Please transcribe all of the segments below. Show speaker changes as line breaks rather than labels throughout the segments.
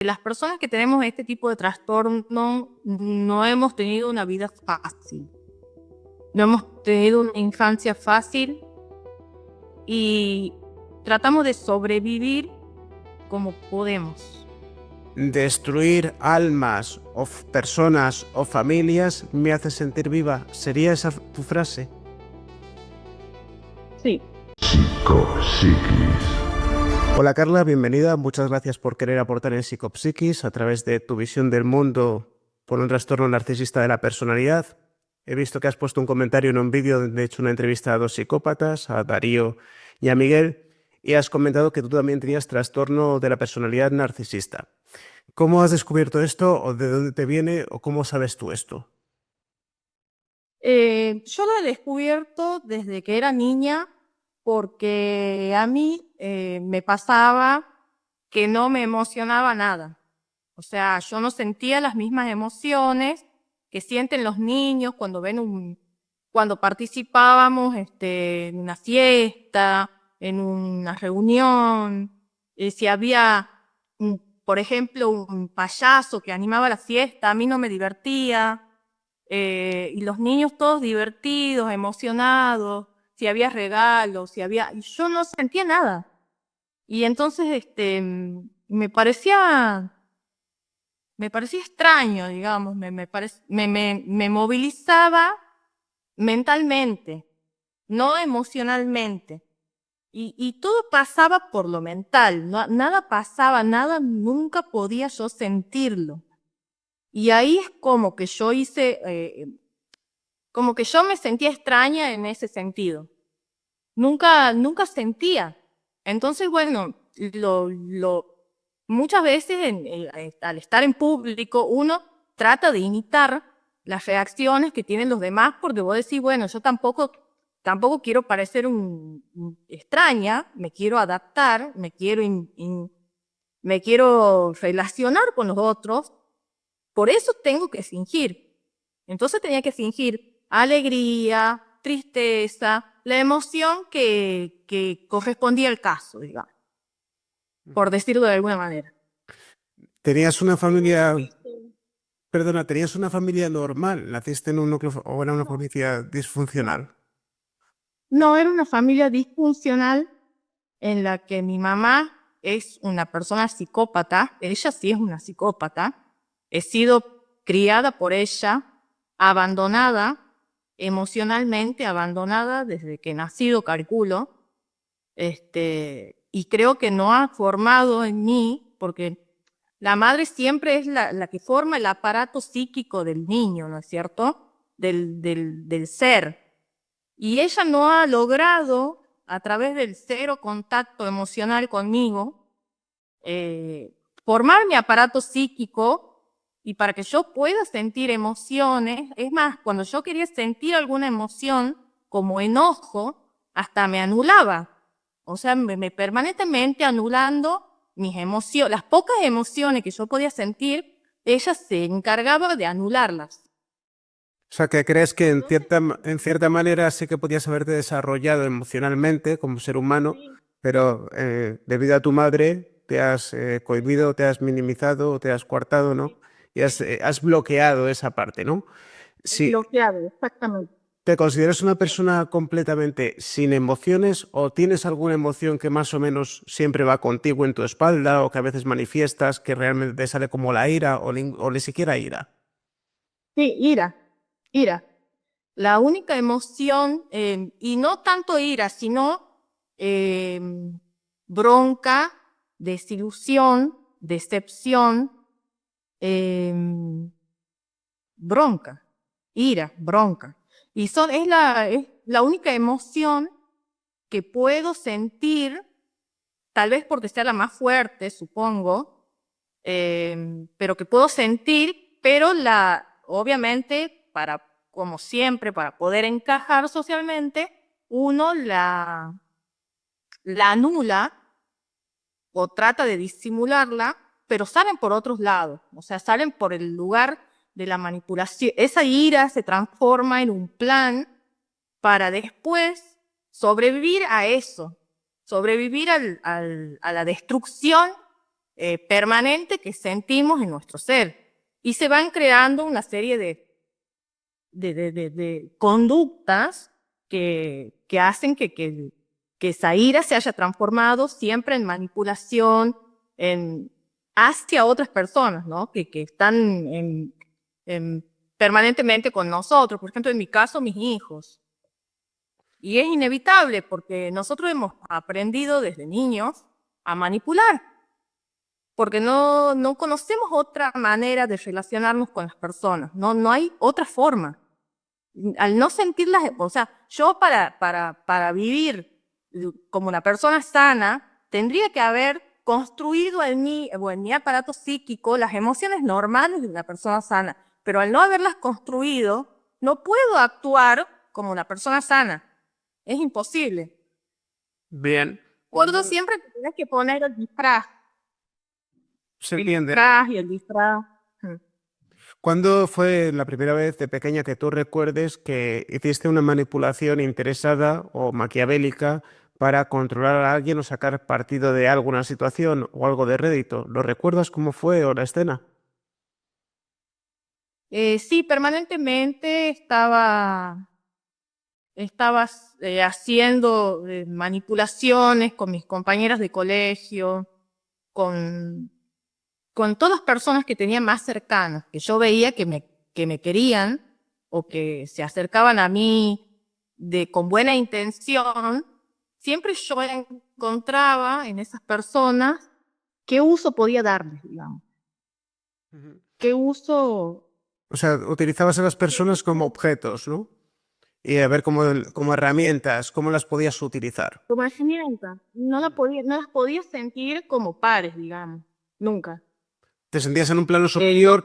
Las personas que tenemos este tipo de trastorno no hemos tenido una vida fácil, no hemos tenido una infancia fácil y tratamos de sobrevivir como podemos.
Destruir almas o personas o familias me hace sentir viva. ¿Sería esa tu frase?
Sí.
Psicopsiquis.
Hola Carla, bienvenida. Muchas gracias por querer aportar en Psicopsiquis a través de tu visión del mundo por un trastorno narcisista de la personalidad. He visto que has puesto un comentario en un vídeo donde he hecho una entrevista a dos psicópatas, a Darío y a Miguel, y has comentado que tú también tenías trastorno de la personalidad narcisista. ¿Cómo has descubierto esto o de dónde te viene o cómo sabes tú esto?
Yo lo he descubierto desde que era niña porque a mí me pasaba que no me emocionaba nada. O sea, yo no sentía las mismas emociones que sienten los niños cuando participábamos en una fiesta, en una reunión, si había, por ejemplo, un payaso que animaba la fiesta, a mí no me divertía. Y los niños todos divertidos, emocionados, si había regalos, y yo no sentía nada. Y entonces me parecía extraño, digamos, me movilizaba mentalmente, no emocionalmente. Y todo pasaba por lo mental, nada pasaba, nada, nunca podía yo sentirlo. Y ahí es como que yo me sentía extraña en ese sentido. Nunca sentía. Entonces, bueno, muchas veces al estar en público uno trata de imitar las reacciones que tienen los demás porque vos decís, bueno, yo tampoco quiero parecer extraña, me quiero adaptar, me quiero relacionar con los otros, por eso tengo que fingir. Entonces tenía que fingir alegría, tristeza, la emoción que correspondía al caso, digamos, por decirlo de alguna manera.
¿Tenías una familia, perdona, tenías una familia normal? ¿Naciste en un núcleo o era una familia disfuncional?
No, era una familia disfuncional en la que mi mamá es una persona psicópata, ella sí es una psicópata, he sido criada por ella, abandonada, emocionalmente abandonada desde que he nacido, calculo, y creo que no ha formado en mí, porque la madre siempre es la que forma el aparato psíquico del niño, ¿no es cierto? Del ser. Y ella no ha logrado, a través del cero contacto emocional conmigo, formar mi aparato psíquico y para que yo pueda sentir emociones. Es más, cuando yo quería sentir alguna emoción, como enojo, hasta me anulaba. O sea, me permanentemente anulando mis emociones, las pocas emociones que yo podía sentir, ella se encargaba de anularlas.
O sea, que crees que
Entonces,
en cierta manera sí que podías haberte desarrollado emocionalmente como ser humano,
sí,
pero debido a tu madre te has cohibido, te has minimizado, te has coartado, ¿no?
sí,
Y has bloqueado esa parte, ¿no? Sí,
bloqueado, exactamente.
¿te consideras una persona completamente sin emociones o tienes alguna emoción que más o menos siempre va contigo en tu espalda o que a veces manifiestas que realmente te sale como la ira o ni siquiera ira?
Sí, ira. La única emoción, y no tanto ira, sino eh, bronca, desilusión, decepción, eh, bronca, ira, bronca. Y es la única emoción que puedo sentir, tal vez porque sea la más fuerte, supongo, pero que puedo sentir, pero obviamente, como siempre, para poder encajar socialmente, uno la anula o trata de disimularla, pero salen por otros lados, o sea, salen por el lugar de la manipulación. Esa ira se transforma en un plan para después sobrevivir a eso, sobrevivir a la destrucción permanente que sentimos en nuestro ser. Y se van creando una serie de conductas que hacen que esa ira se haya transformado siempre en manipulación hacia otras personas, ¿no? Que están permanentemente con nosotros. Por ejemplo, en mi caso, mis hijos. Y es inevitable porque nosotros hemos aprendido desde niños a manipular, porque no conocemos otra manera de relacionarnos con las personas, no hay otra forma. Al no sentirlas, o sea, yo para vivir como una persona sana, tendría que haber construido en mí, o en mi aparato psíquico, las emociones normales de una persona sana, pero al no haberlas construido, no puedo actuar como una persona sana. Es imposible.
Bien.
Cuando siempre te tienes que poner el disfraz.
Se
El
entiende.
disfraz y el disfraz.
¿Cuándo fue la primera vez de pequeña que tú recuerdes que hiciste una manipulación interesada o maquiavélica para controlar a alguien o sacar partido de alguna situación o algo de rédito? ¿Lo recuerdas cómo fue o la escena?
Sí, permanentemente estaba haciendo manipulaciones con mis compañeras de colegio, con todas las personas que tenía más cercanas, que yo veía que me querían o que se acercaban a mí con buena intención. Siempre yo encontraba en esas personas qué uso podía darles, digamos. Qué uso.
O sea, utilizabas a las personas como objetos, ¿no? Y a ver como herramientas, cómo las podías utilizar.
Como herramienta. No las podía sentir como pares, digamos. Nunca.
Te sentías en un plano superior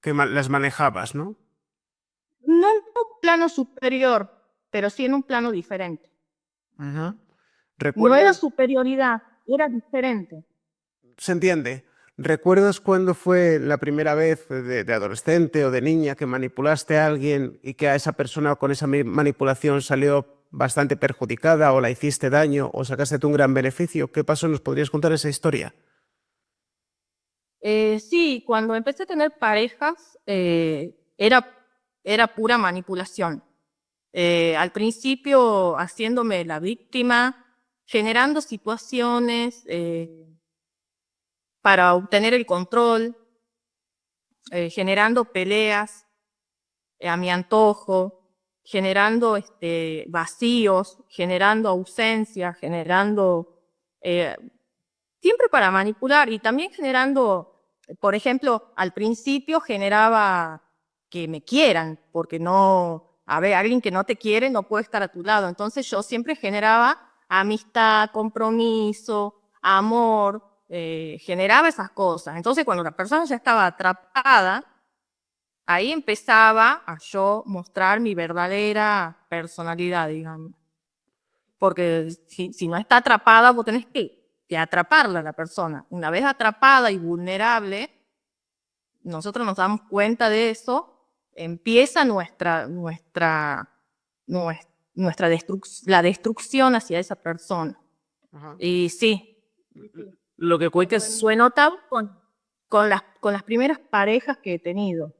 las manejabas, ¿no?
No en un plano superior, pero sí en un plano diferente.
Ajá.
No era superioridad, era diferente.
Se entiende. ¿Recuerdas cuándo fue la primera vez de adolescente o de niña que manipulaste a alguien y que a esa persona con esa manipulación salió bastante perjudicada o la hiciste daño o sacaste tú un gran beneficio? ¿Qué pasó? ¿Nos podrías contar esa historia?
Sí, cuando empecé a tener parejas, era pura manipulación. Al principio haciéndome la víctima, generando situaciones para obtener el control, generando peleas a mi antojo, generando vacíos, generando ausencia, siempre para manipular y también generando, por ejemplo, al principio generaba que me quieran, porque alguien que no te quiere no puede estar a tu lado. Entonces yo siempre generaba amistad, compromiso, amor, generaba esas cosas. Entonces cuando la persona ya estaba atrapada, ahí empezaba a yo mostrar mi verdadera personalidad, digamos. Porque si no está atrapada, vos tenés que atraparla a la persona. Una vez atrapada y vulnerable, nosotros nos damos cuenta de eso, empieza la destrucción hacia esa persona.
Ajá.
Y sí,
Lo que cuentas,
lo he notado con las primeras parejas que he tenido.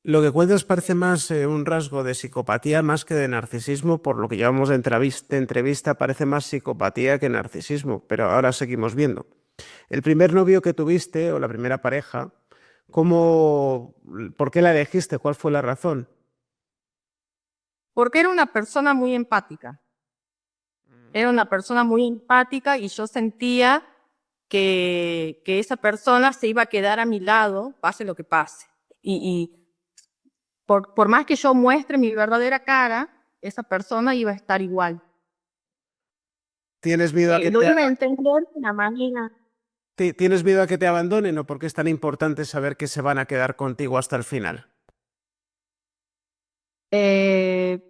lo que cuentas parece más un rasgo de psicopatía más que de narcisismo, por lo que llevamos de entrevista parece más psicopatía que narcisismo, pero ahora seguimos viendo. El primer novio que tuviste o la primera pareja, ¿por qué la elegiste? ¿Cuál fue la razón?
Porque era una persona muy empática. Era una persona muy empática y yo sentía que esa persona se iba a quedar a mi lado, pase lo que pase. Y por más que yo muestre mi verdadera cara, esa persona iba a estar igual.
¿Tienes miedo a que
Lo iba a entender de una manera.
¿Tienes miedo a que te abandonen o por qué es tan importante saber que se van a quedar contigo hasta el final?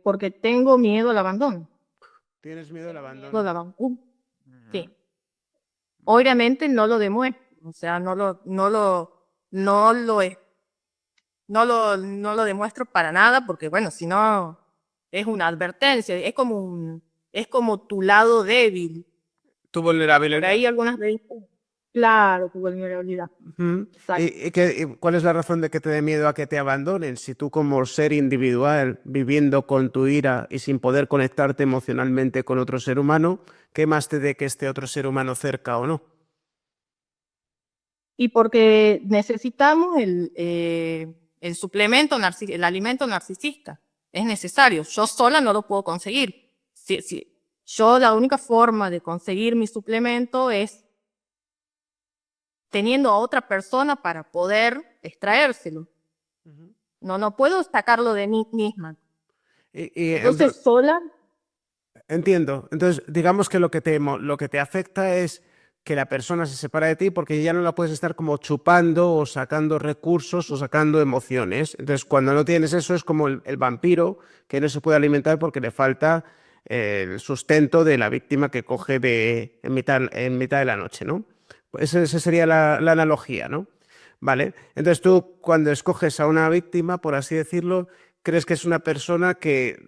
Porque tengo miedo al abandono.
¿Tienes miedo al
Miedo
abandono?
al abandono. Sí. Obviamente no lo demuestro, o sea, no lo demuestro para nada, porque bueno, si no es una advertencia, es como tu lado débil.
Tu
Por
vulnerabilidad.
ahí algunas veces. Claro, tu vulnerabilidad.
Ujú.
Exacto.
¿Y cuál es la razón de que te dé miedo a que te abandonen? Si tú como ser individual, viviendo con tu ira y sin poder conectarte emocionalmente con otro ser humano, ¿qué más te dé que esté otro ser humano cerca o no?
Y porque necesitamos el suplemento, el alimento narcisista. Es necesario. Yo sola no lo puedo conseguir. Yo la única forma de conseguir mi suplemento es teniendo a otra persona para poder extraérselo. No puedo sacarlo de mí misma.
Entonces,
Entonces, sola,
entiendo. Entonces, digamos que lo que te afecta es que la persona se separa de ti porque ya no la puedes estar como chupando o sacando recursos o sacando emociones. Entonces, cuando no tienes eso es como el vampiro que no se puede alimentar porque le falta el sustento de la víctima que coge en mitad de la noche, ¿no? Pues esa sería la analogía, ¿no? Vale. Entonces tú cuando escoges a una víctima, por así decirlo, crees que es una persona que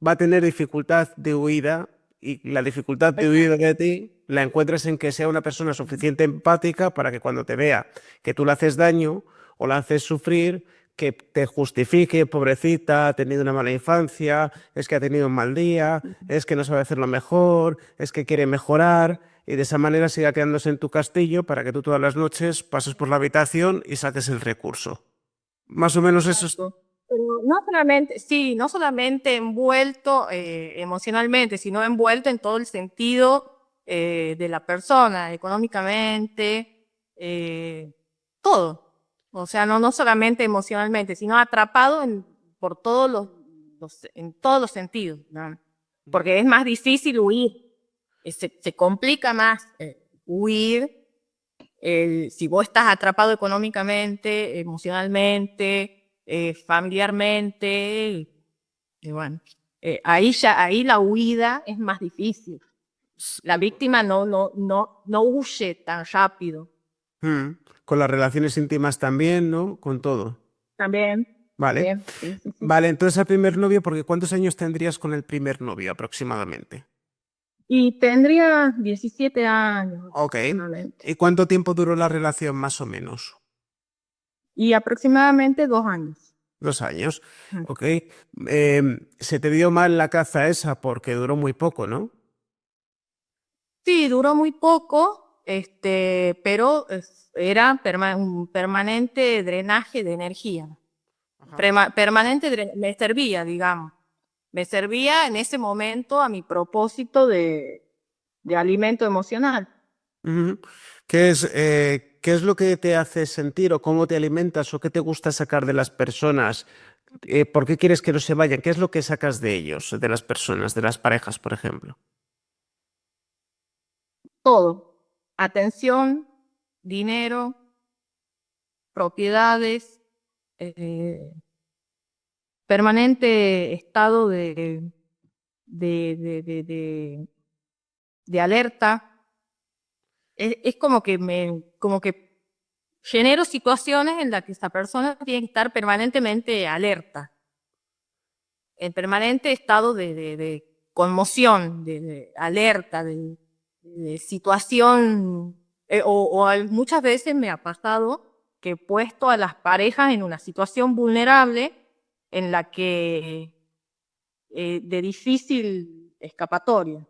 va a tener dificultad de huida y la dificultad de huida de ti la encuentras en que sea una persona suficiente empática para que cuando te vea que tú le haces daño o la haces sufrir, que te justifique, pobrecita, ha tenido una mala infancia, es que ha tenido un mal día, es que no sabe hacerlo mejor, es que quiere mejorar y de esa manera siga quedándose en tu castillo para que tú todas las noches pases por la habitación y saques el recurso. Más o menos eso es...
exacto. Pero no solamente, sí, no solamente envuelto emocionalmente, sino envuelto en todo el sentido de la persona, económicamente, todo. O sea, no solamente emocionalmente, sino atrapado por todos en todos los sentidos, ¿no? Porque es más difícil huir, se complica más huir si vos estás atrapado económicamente, emocionalmente, familiarmente, y bueno, ahí la huida es más difícil. La víctima no huye tan rápido.
Mm. Con las relaciones íntimas también, ¿no? Con todo.
También,
Vale.
también, sí, sí, sí.
Vale, entonces al primer novio, porque ¿cuántos años tendrías con el primer novio aproximadamente?
Y tendría 17 años
Ok.
aproximadamente.
¿Y cuánto tiempo duró la relación más o menos?
Y aproximadamente 2 años.
2 años.
Ujú.
Ok. Se te dio mal la caza esa porque duró muy poco, ¿no?
Sí, duró muy poco, pero era un permanente drenaje de energía.
Ajá.
Me servía, digamos. Me servía en ese momento a mi propósito de alimento emocional.
Ujú. Qué es lo que te hace sentir o cómo te alimentas o qué te gusta sacar de las personas? ¿Por qué quieres que no se vayan? ¿Qué es lo que sacas de ellos, de las personas, de las parejas, por ejemplo?
Todo. Atención, dinero, propiedades, eh, permanente estado de de alerta. Es como que genero situaciones en las que esa persona tiene que estar permanentemente alerta, en permanente estado de conmoción, de alerta, de situación, muchas veces me ha pasado que he puesto a las parejas en una situación vulnerable en la que de difícil escapatoria.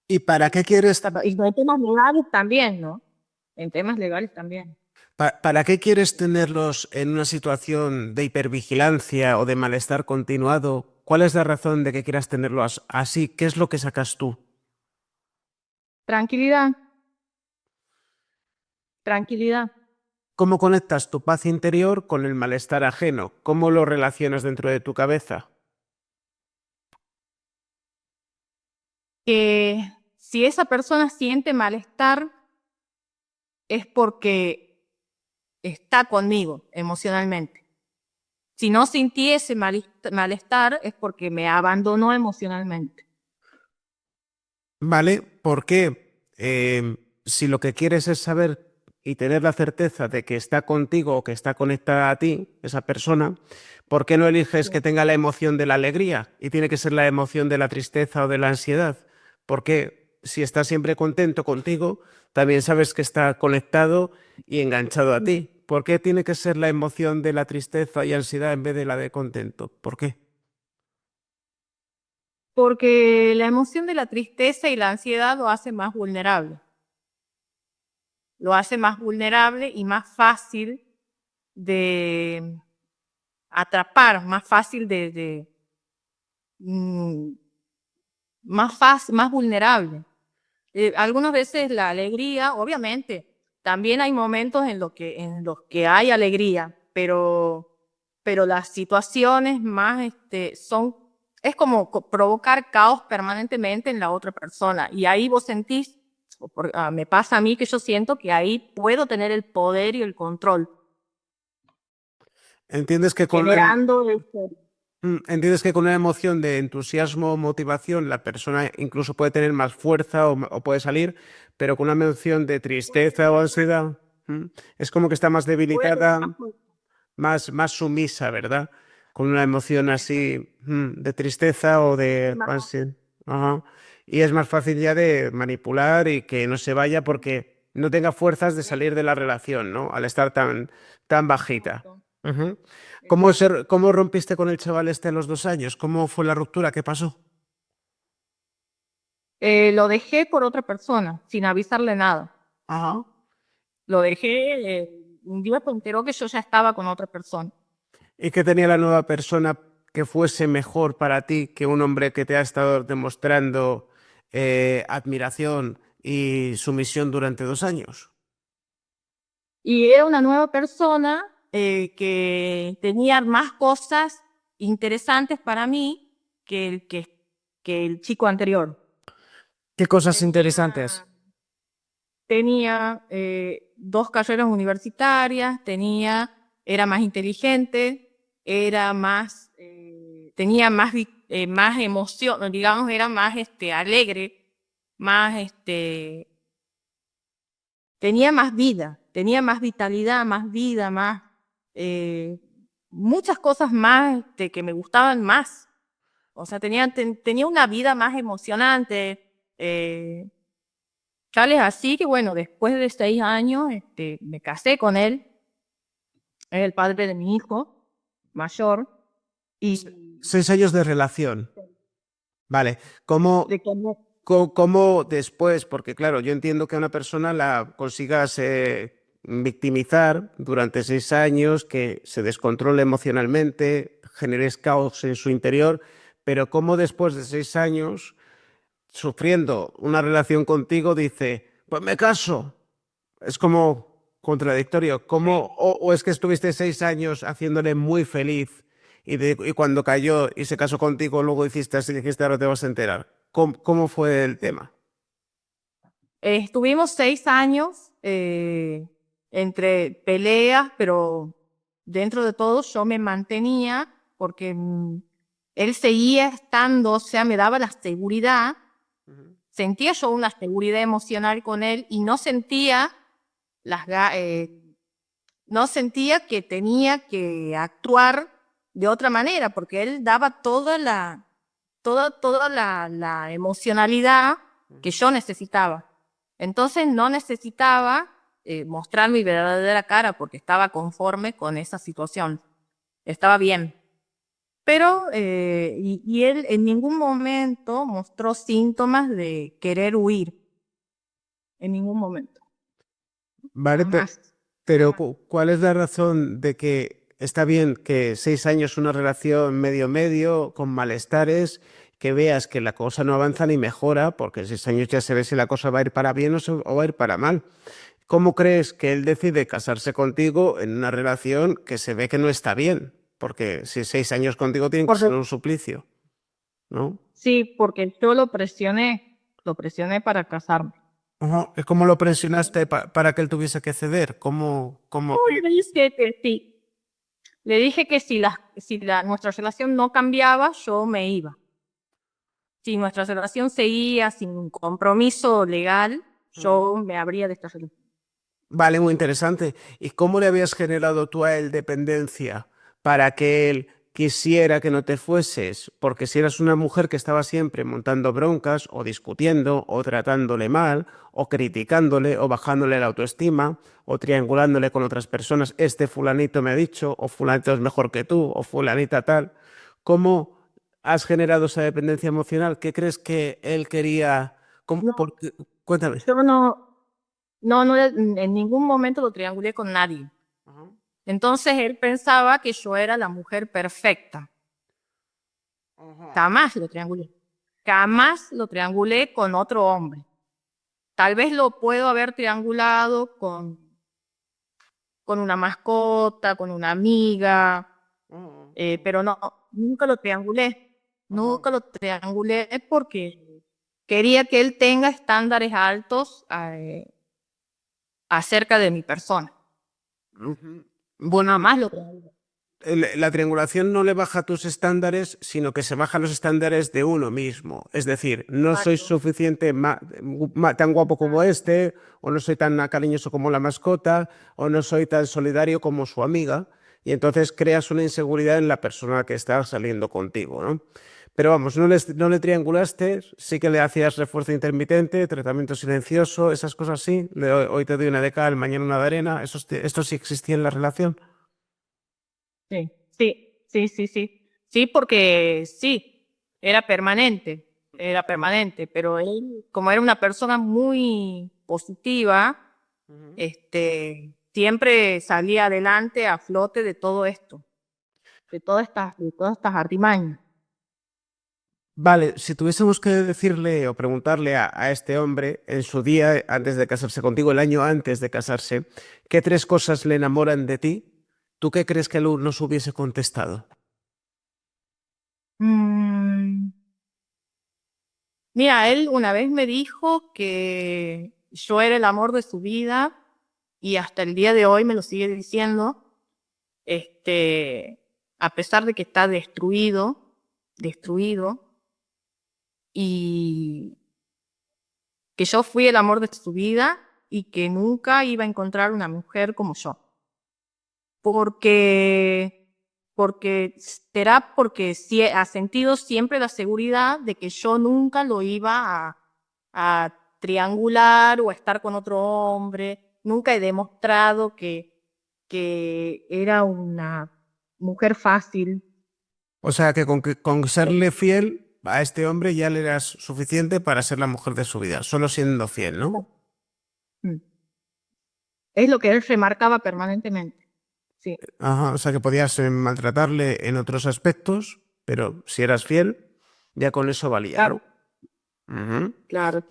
¿Y para qué quieres,
Y en temas legales también, ¿no? En temas legales también.
para qué quieres tenerlos en una situación de hipervigilancia o de malestar continuado? ¿Cuál es la razón de que quieras tenerlos así? ¿Qué es lo que sacas tú?
Tranquilidad, tranquilidad.
¿Cómo conectas tu paz interior con el malestar ajeno? ¿Cómo lo relacionas dentro de tu cabeza?
Que si esa persona siente malestar es porque está conmigo emocionalmente. Si no sentí ese malestar es porque me abandonó emocionalmente.
¿Vale? Porque si lo que quieres es saber y tener la certeza de que está contigo o que está conectada a ti, esa persona, ¿por qué no eliges que tenga la emoción de la alegría y tiene que ser la emoción de la tristeza o de la ansiedad? ¿Por qué? si está siempre contento contigo, también sabes que está conectado y enganchado a ti. ¿Por qué tiene que ser la emoción de la tristeza y ansiedad en vez de la de contento? ¿Por qué?
Porque la emoción de la tristeza y la ansiedad lo hace más vulnerable. Lo hace más vulnerable y más fácil de atrapar, más fácil mm, más fácil, más vulnerable. Algunas veces la alegría, obviamente, también hay momentos en los que hay alegría, pero las situaciones más es como provocar caos permanentemente en la otra persona. Y ahí vos sentís, me pasa a mí que yo siento que ahí puedo tener el poder y el control,
¿Entiendes que
generando
entiendes que con una emoción de entusiasmo o motivación la persona incluso puede tener más fuerza o puede salir, pero con una emoción de tristeza o ansiedad, es como que está más debilitada, más sumisa, ¿verdad? Con una emoción así de tristeza o de ansiedad. Ajá. Y es más fácil ya de manipular y que no se vaya porque no tenga fuerzas de salir de la relación, ¿no? Al estar tan bajita. Ujú. ¿Cómo rompiste con el chaval este a los 2 años? ¿Cómo fue la ruptura? ¿Qué pasó?
Lo dejé por otra persona, sin avisarle nada.
Ajá.
Lo dejé, un día se enteró que yo ya estaba con otra persona.
¿Y qué tenía la nueva persona que fuese mejor para ti que un hombre que te ha estado demostrando admiración y sumisión durante 2 años?
Y era una nueva persona que tenía más cosas interesantes para mí que el chico anterior.
¿Qué cosas
Tenía,
interesantes?
tenía 2 carreras universitarias, era más inteligente, tenía más emoción, digamos, era más alegre, más tenía más vida, tenía más vitalidad, eh, muchas cosas más que me gustaban más. O sea, tenía una vida más emocionante. Tal es así que, bueno, después de 6 años me casé con él, es el padre de mi hijo mayor, y
6 años de relación. Vale. ¿Cómo,
de que no-
cómo después? Porque claro, yo entiendo que a una persona la consigas victimizar durante 6 años, que se descontrole emocionalmente, generes caos en su interior, pero ¿cómo después de 6 años, sufriendo una relación contigo, dice, pues me caso? Es como contradictorio. ¿O es que estuviste 6 años haciéndole muy feliz y cuando cayó y se casó contigo, luego hiciste así y dijiste, ahora te vas a enterar? ¿Cómo fue el tema?
Estuvimos 6 años entre peleas, pero dentro de todo yo me mantenía porque él seguía estando, o sea, me daba la seguridad, sentía yo una seguridad emocional con él y no sentía que tenía que actuar de otra manera, porque él daba toda la emocionalidad que yo necesitaba. Entonces no necesitaba mostrar mi verdadera cara porque estaba conforme con esa situación. Estaba bien. Pero, y él en ningún momento mostró síntomas de querer huir. En ningún momento.
Vale,
Jamás.
pero ¿cuál es la razón de que está bien que 6 años una relación medio con malestares, que veas que la cosa no avanza ni mejora, porque en 6 años ya se ve si la cosa va a ir para bien o va a ir para mal? ¿Cómo crees que él decide casarse contigo en una relación que se ve que no está bien? Porque si 6 años contigo tienen que
Porque,
ser un suplicio, ¿no?
sí, porque yo lo presioné para casarme.
Ajá. ¿Y cómo lo presionaste para que él tuviese que ceder? ¿Cómo?
Le dije que sí. Le dije que si nuestra relación no cambiaba, yo me iba. Si nuestra relación seguía sin compromiso legal, yo me abría de esta relación.
Vale, muy interesante. ¿Y cómo le habías generado tú a él dependencia para que él quisiera que no te fueses, porque si eras una mujer que estaba siempre montando broncas o discutiendo o tratándole mal o criticándole o bajándole la autoestima o triangulándole con otras personas, este fulanito me ha dicho o fulanito es mejor que tú o fulanita tal, ¿cómo has generado esa dependencia emocional? ¿Qué crees que él quería?
No,
Cuéntame.
yo no, en ningún momento lo triangulé con nadie.
Ajá.
Entonces él pensaba que yo era la mujer perfecta.
Ajá.
Jamás lo triangulé. Jamás lo triangulé con otro hombre. Tal vez lo puedo haber triangulado con una mascota, con una amiga, pero no, nunca lo triangulé.
Ajá.
Nunca lo triangulé porque quería que él tenga estándares altos acerca de mi persona.
Ujú. Bueno,
Jamás lo triangulé.
la triangulación no le baja tus estándares, sino que se bajan los estándares de uno mismo. Es decir, no soy
Exacto.
suficiente tan guapo como este, o no soy tan cariñoso como la mascota, o no soy tan solidario como su amiga, y entonces creas una inseguridad en la persona que está saliendo contigo, ¿no? Pero vamos, no le triangulaste, sí que le hacías refuerzo intermitente, tratamiento silencioso, esas cosas sí. Hoy te doy una de cal, mañana una de arena. Esto sí existía en la relación.
Sí, sí, sí, sí, sí. Sí, porque sí, era permanente, pero él, como era una persona muy positiva, siempre salía adelante a flote de todo esto, de todas estas artimañas.
Vale, si tuviésemos que decirle o preguntarle a este hombre en su día antes de casarse contigo, el año antes de casarse, ¿qué tres cosas le enamoran de ti? ¿Tú qué crees que él nos hubiese contestado?
Mm, Mira, él una vez me dijo que yo era el amor de su vida y hasta el día de hoy me lo sigue diciendo, este, a pesar de que está destruido, y que yo fui el amor de su vida y que nunca iba a encontrar una mujer como yo. Porque, porque ha sentido siempre la seguridad de que yo nunca lo iba a triangular o a estar con otro hombre. Nunca he demostrado que era una mujer fácil.
O sea, que con serle fiel a este hombre ya le eras suficiente para ser la mujer de su vida, solo siendo fiel, ¿no?
Mm. Es lo que él remarcaba permanentemente. Sí,
Ajá, o sea, que podías maltratarle en otros aspectos, pero si eras fiel, ya con eso valía,
claro,
¿no? Ujú.
claro.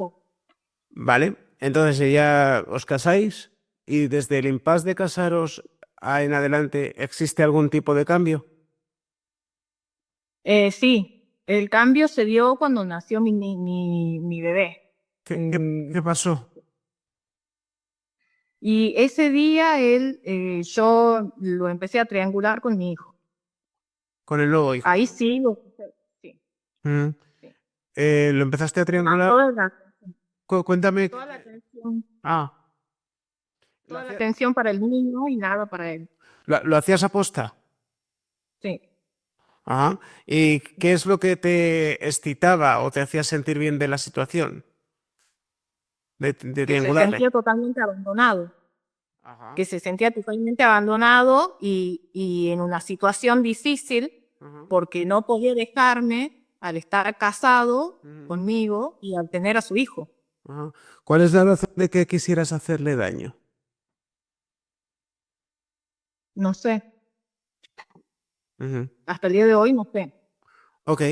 Vale, entonces ya os casáis y desde el impasse de casaros en adelante, ¿existe algún tipo de cambio?
Sí, el cambio se dio cuando nació mi bebé.
Qué pasó?
Y ese día yo lo empecé a triangular con mi hijo.
Con el nuevo hijo.
Ahí sí, sí,
Mm.
sí.
¿Lo empezaste a
Ah,
triangular? Cuéntame.
toda la atención,
Ah, ¿lo
toda la
hacía-
atención para el niño y nada para él.
lo hacías aposta?
Sí.
Ajá. ¿Y qué es lo que te excitaba o te hacía sentir bien de la situación de
Que se
triangularle?
sentía totalmente abandonado.
Ajá.
Que se sentía totalmente abandonado y en una situación difícil
Ajá.
porque no podía dejarme al estar casado
Ujú.
conmigo y al tener a su hijo.
Ajá. ¿Cuál es la razón de que quisieras hacerle daño?
No sé,
Ujú.
hasta el día de hoy no sé.
Ok.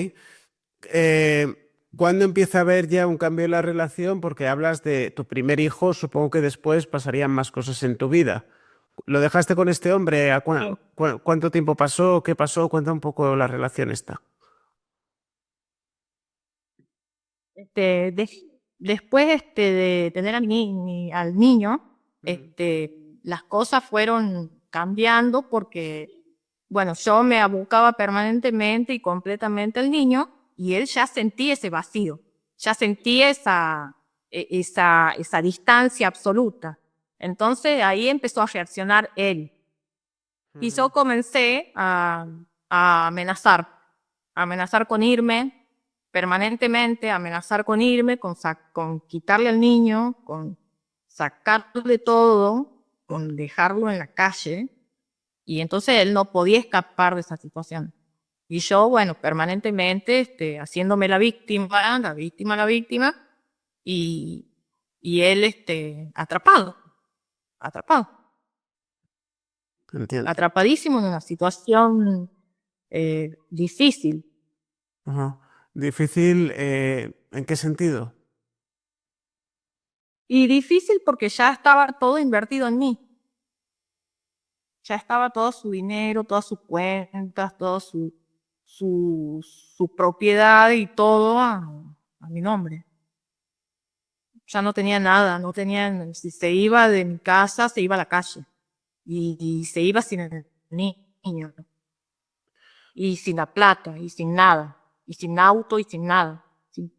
¿Cuándo empieza a haber ya un cambio en la relación? Porque hablas de tu primer hijo, supongo que después pasarían más cosas en tu vida. ¿Lo dejaste con este hombre?
Sí.
¿Cuánto tiempo pasó? ¿Qué pasó? Cuenta un poco la relación esta.
Este, después de tener al niño,
Ujú.
las cosas fueron cambiando porque, bueno, yo me abocaba permanentemente y completamente al niño y él ya sentía ese vacío, ya sentía esa distancia absoluta. Entonces ahí empezó a reaccionar él. Y yo comencé a amenazar con irme permanentemente, amenazar con irme, con quitarle al niño, con sacarle todo, con dejarlo en la calle. Y entonces él no podía escapar de esa situación. Y yo, bueno, permanentemente haciéndome la víctima, y, y él atrapado,
Entiendo.
atrapadísimo en una situación difícil.
Ajá. Difícil, ¿en qué sentido?
Y difícil porque ya estaba todo invertido en mí. Ya estaba todo su dinero, todas sus cuentas, toda su propiedad y todo a mi nombre. Ya no tenía nada, no tenía, si se iba de mi casa, se iba a la calle. Y se iba sin el niño, y sin la plata, y sin nada, y sin auto, y sin nada. Sí.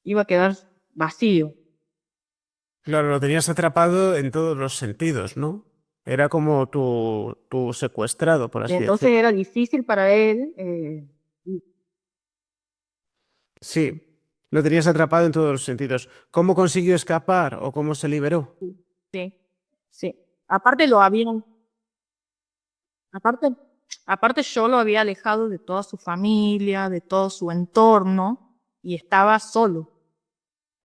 Iba a quedar vacío.
Claro, lo tenías atrapado en todos los sentidos, ¿no? Era como tu secuestrado, por
Y
así
entonces
decirlo.
era difícil para él.
Sí, lo tenías atrapado en todos los sentidos. ¿Cómo consiguió escapar o cómo se liberó?
Sí, sí. Aparte lo habían, aparte, aparte yo lo había alejado de toda su familia, de todo su entorno, y estaba solo.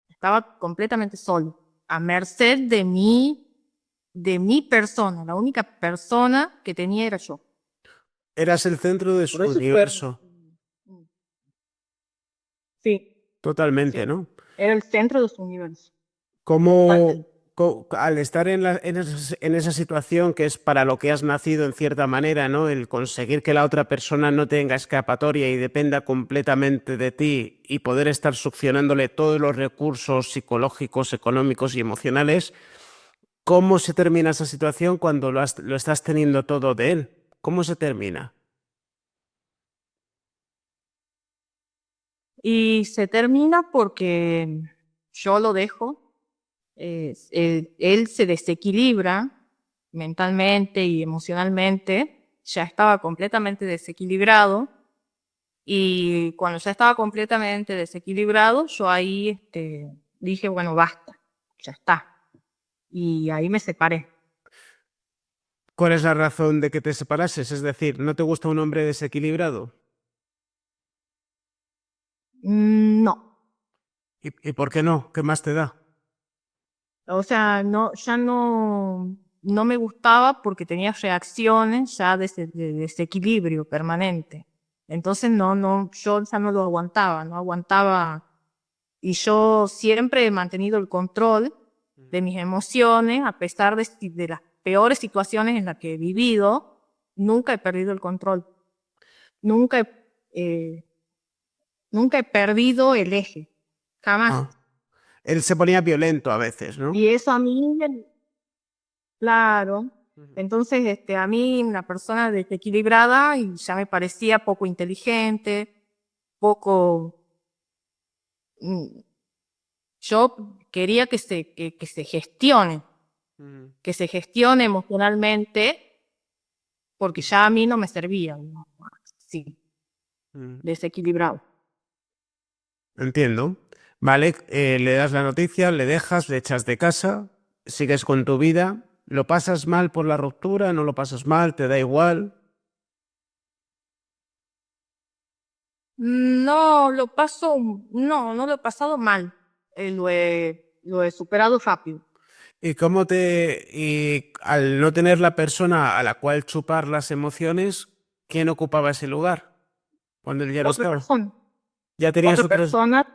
Estaba completamente solo, a merced de mi persona. La única persona que tenía era yo.
Eras el centro de
Por
su
eso fue.
universo,
Sí,
totalmente,
sí.
¿no?
Era el centro de su universo.
¿Cómo,
Totalmente.
al estar en esa situación que es para lo que has nacido en cierta manera, ¿no? El conseguir que la otra persona no tenga escapatoria y dependa completamente de ti y poder estar succionándole todos los recursos psicológicos, económicos y emocionales, ¿cómo se termina esa situación cuando lo estás teniendo todo de él? ¿Cómo se termina?
Y se termina porque yo lo dejo. Él se desequilibra mentalmente y emocionalmente. Ya estaba completamente desequilibrado. Y cuando ya estaba completamente desequilibrado, yo ahí dije, bueno, basta, ya está. Y ahí me separé.
¿Cuál es la razón de que te separases? Es decir, ¿no te gusta un hombre desequilibrado?
No,
¿Y por qué no? ¿Qué más te da?
o sea, no, ya no me gustaba porque tenía reacciones ya de desequilibrio permanente. Entonces yo ya no lo aguantaba, no aguantaba. Y yo siempre he mantenido el control de mis emociones, a pesar de las peores situaciones en las que he vivido, nunca he perdido el control. Nunca eh, nunca he perdido el eje, jamás.
Ah. Él se ponía violento a veces, ¿no?
Y eso a mí, claro. Entonces, a mí, una persona desequilibrada, y ya me parecía poco inteligente, poco. mm, Yo quería que se gestione emocionalmente, porque ya a mí no me servía, ¿no? Sí,
Mm.
desequilibrado.
Entiendo. Vale, le das la noticia, le dejas, le echas de casa, sigues con tu vida. ¿Lo pasas mal por la ruptura? ¿No lo pasas mal? ¿Te da igual?
No lo he pasado mal. Lo he superado rápido.
Y al no tener la persona a la cual chupar las emociones, ¿quién ocupaba ese lugar cuando él ya no
Otra
estaba?
persona,
Ya tenías
otra
otro,
persona,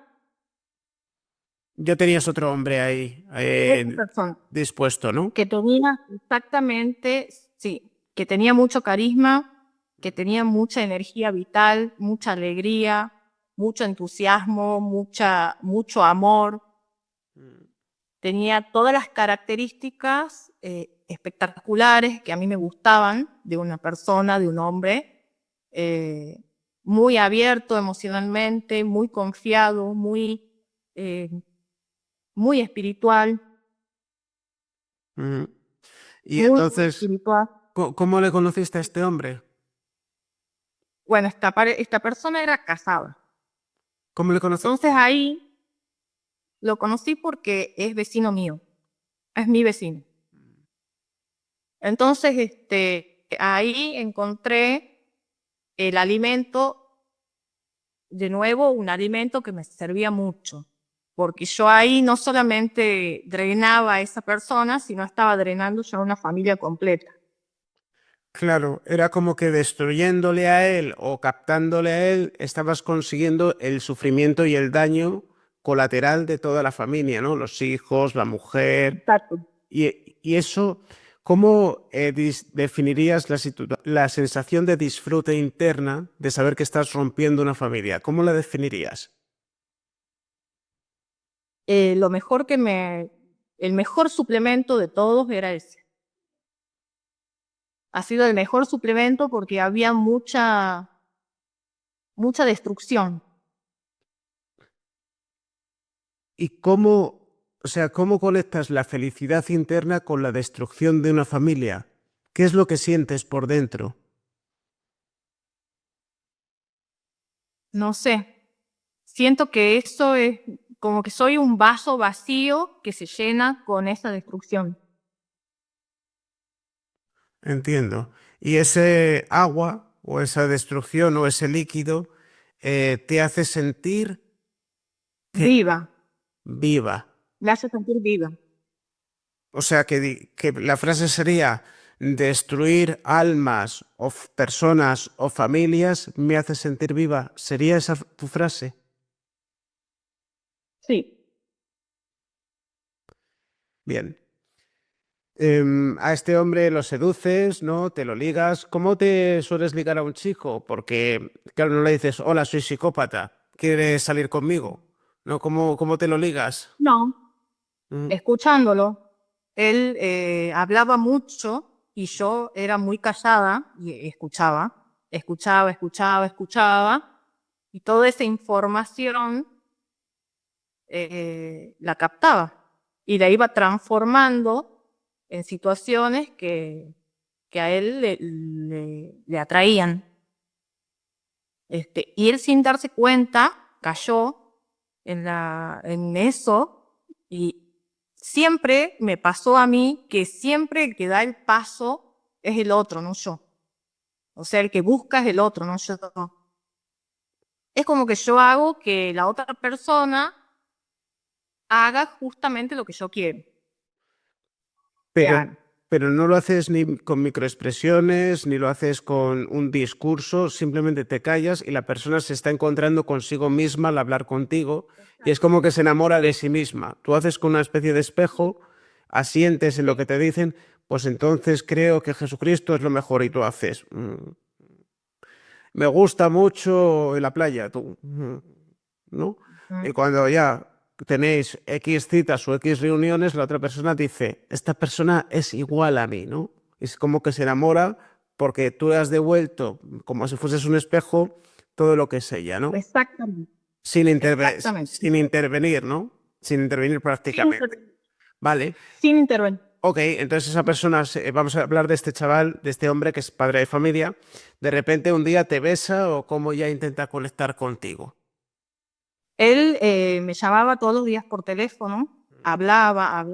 ya tenías otro hombre ahí
otra persona,
dispuesto, ¿no?
que tenía exactamente, sí, que tenía mucho carisma, que tenía mucha energía vital, mucha alegría, mucho entusiasmo, mucho amor. Tenía todas las características espectaculares que a mí me gustaban de una persona, de un hombre, eh, muy abierto emocionalmente, muy confiado, eh, muy espiritual,
Mm. Y
muy
entonces,
espiritual.
¿cómo le conociste a este hombre?
Bueno, esta persona era casada.
¿Cómo le conoces?
Entonces ahí lo conocí porque es vecino mío, es mi vecino. Entonces, ahí encontré el alimento, de nuevo, un alimento que me servía mucho, porque yo ahí no solamente drenaba a esa persona, sino estaba drenando ya una familia completa.
Claro, era como que destruyéndole a él o captándole a él, estabas consiguiendo el sufrimiento y el daño colateral de toda la familia, ¿no? Los hijos, la mujer.
Exacto.
Y eso, ¿cómo definirías la sensación de disfrute interna de saber que estás rompiendo una familia? ¿Cómo la definirías?
Lo mejor el mejor suplemento de todos era ese. Ha sido el mejor suplemento porque había mucha destrucción.
¿Y cómo, o sea, cómo conectas la felicidad interna con la destrucción de una familia? ¿Qué es lo que sientes por dentro?
No sé, siento que eso es como que soy un vaso vacío que se llena con esa destrucción.
Entiendo. Y ese agua o esa destrucción o ese líquido te hace sentir que
Viva,
viva.
me hace sentir viva.
O sea, que la frase sería destruir almas o personas o familias me hace sentir viva. ¿Sería esa tu frase?
Sí.
Bien. A este hombre lo seduces, ¿no? Te lo ligas. ¿Cómo te sueles ligar a un chico? Porque, claro, no le dices, hola, soy psicópata, ¿quieres salir conmigo? ¿No? ¿Cómo te lo ligas?
No,
Mm.
escuchándolo. Él hablaba mucho y yo era muy callada y escuchaba. Y toda esa información la captaba y la iba transformando en situaciones que a él le atraían. Y él sin darse cuenta cayó en eso y siempre me pasó a mí que siempre el que da el paso es el otro, no yo. O sea, el que busca es el otro, no yo. Es como que yo hago que la otra persona haga justamente lo que yo quiero.
Pero,
Ya,
pero no lo haces ni con microexpresiones, ni lo haces con un discurso, simplemente te callas y la persona se está encontrando consigo misma al hablar contigo y es como que se enamora de sí misma. Tú haces con una especie de espejo, asientes en lo que te dicen, pues entonces creo que Jesucristo es lo mejor y tú haces. Me gusta mucho en la playa, tú, ¿no? Y
mm,
cuando ya tenéis X citas o X reuniones, la otra persona dice, esta persona es igual a mí, ¿no? Es como que se enamora porque tú le has devuelto, como si fueses un espejo, todo lo que es ella, ¿no?
exactamente, exactamente.
Sin intervenir, ¿no? Sin intervenir
Sin,
prácticamente. Vale.
sin intervenir.
Ok, entonces esa persona, vamos a hablar de este chaval, de este hombre que es padre de familia, de repente un día te besa o cómo ya intenta conectar contigo.
Él me llamaba todos los días por teléfono, hablaba,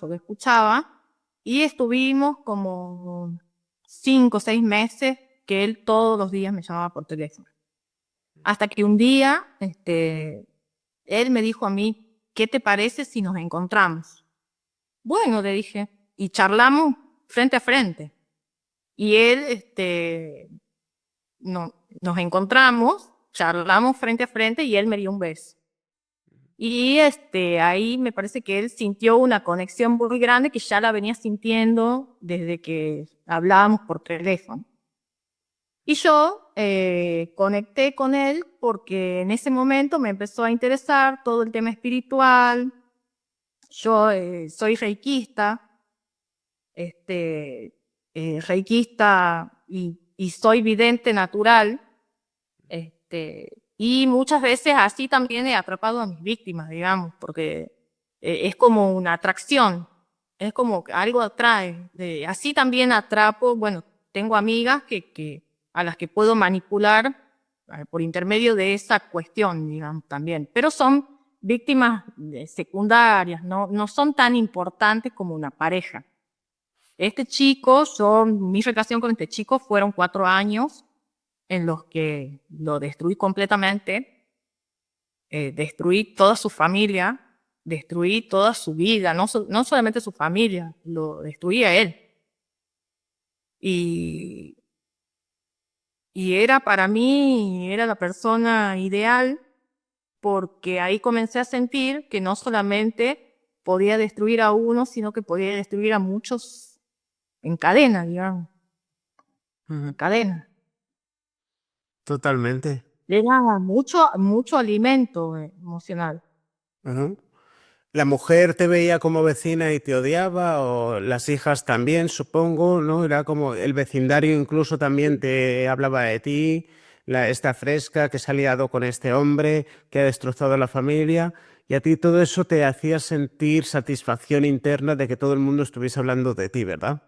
yo lo escuchaba, y estuvimos como 5 o 6 meses que él todos los días me llamaba por teléfono. Hasta que un día, él me dijo a mí, ¿qué te parece si nos encontramos? Bueno, le dije, y charlamos frente a frente. Y él, nos encontramos, charlamos frente a frente y él me dio un beso. Y ahí me parece que él sintió una conexión muy grande que ya la venía sintiendo desde que hablábamos por teléfono. Y yo conecté con él porque en ese momento me empezó a interesar todo el tema espiritual. Yo soy reikista, reikista y soy vidente natural. Y muchas veces así también he atrapado a mis víctimas, digamos, porque es como una atracción, es como que algo atrae. Así también atrapo, bueno, tengo amigas que a las que puedo manipular por intermedio de esa cuestión, digamos, también. Pero son víctimas secundarias, no son tan importantes como una pareja. Este chico, mi relación con este chico fueron 4 años en los que lo destruí completamente, destruí toda su familia, destruí toda su vida, no solamente su familia, lo destruí a él. Y era para mí, era la persona ideal, porque ahí comencé a sentir que no solamente podía destruir a uno, sino que podía destruir a muchos en cadena, digamos, en cadena.
Totalmente.
Era mucho alimento emocional.
Ujú. ¿La mujer te veía como vecina y te odiaba? ¿O las hijas también, supongo, ¿no? Era como el vecindario incluso también te hablaba de ti, esta fresca que se ha liado con este hombre, que ha destrozado la familia, y a ti todo eso te hacía sentir satisfacción interna de que todo el mundo estuviese hablando de ti, ¿verdad?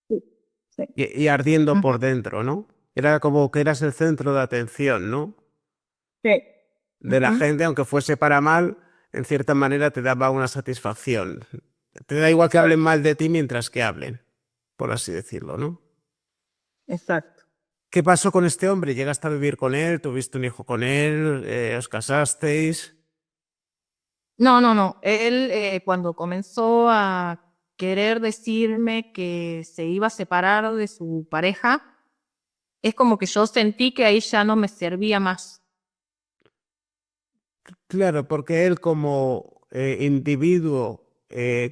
Sí, sí.
Y ardiendo
Ujú.
por dentro, ¿no? Era como que eras el centro de atención, ¿no?
Sí.
De la
Ujú.
gente, aunque fuese para mal, en cierta manera te daba una satisfacción. Te da igual que hablen mal de ti mientras que hablen, por así decirlo, ¿no?
Exacto.
¿Qué pasó con este hombre? ¿Llegaste a vivir con él? ¿Tuviste un hijo con él? ¿Os casasteis?
No. Él, cuando comenzó a querer decirme que se iba a separar de su pareja, es como que yo sentí que ahí ya no me servía más.
Claro, porque él como individuo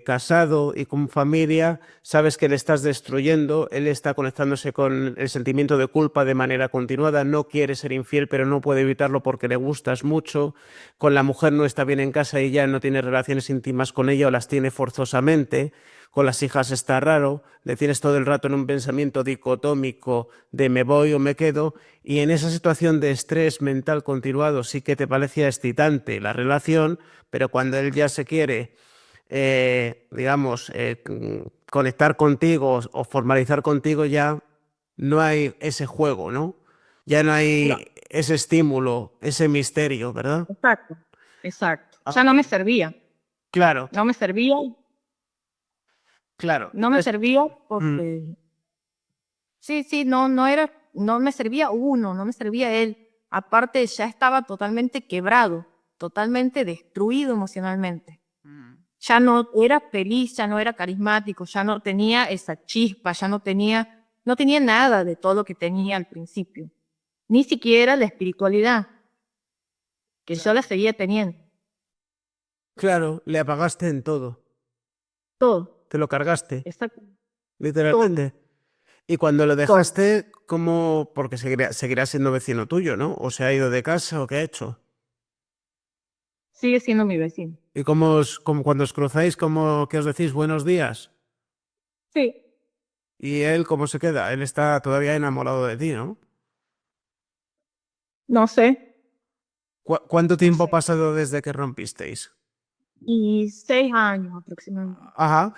casado y con familia, sabes que le estás destruyendo, él está conectándose con el sentimiento de culpa de manera continuada, no quiere ser infiel, pero no puede evitarlo porque le gustas mucho, con la mujer no está bien en casa y ya no tiene relaciones íntimas con ella o las tiene forzosamente, con las hijas está raro, le tienes todo el rato en un pensamiento dicotómico de me voy o me quedo, y en esa situación de estrés mental continuado sí que te parecía excitante la relación, pero cuando él ya se quiere, digamos, conectar contigo o formalizar contigo, ya no hay ese juego, ¿no? Ya no
No,
hay ese estímulo, ese misterio, ¿verdad?
exacto, exacto. Ya
Ah,
no me servía,
claro,
no me servía,
claro.
no me
Entonces,
servía
mm,
porque sí, no me servía uno, no me servía él. Aparte, ya estaba totalmente quebrado, totalmente destruido emocionalmente. Ya no era feliz, ya no era carismático, ya no tenía esa chispa, no tenía nada de todo lo que tenía al principio. Ni siquiera la espiritualidad, que yo la seguía teniendo.
claro, le apagaste en todo,
Todo,
te lo cargaste,
exacto, todo,
literalmente. Y cuando lo
todo.
dejaste, ¿cómo? Porque seguirá siendo vecino tuyo, ¿no? ¿O se ha ido de casa o qué ha hecho?
Sigue siendo mi vecino.
¿Y cómo cuando os cruzáis, qué os decís buenos días?
Sí,
¿Y él cómo se queda? Él está todavía enamorado de ti, ¿no?
no sé,
¿Cuánto
no
tiempo ha
sé.
pasado desde que rompisteis?
Y 6 años aproximadamente.
Ajá.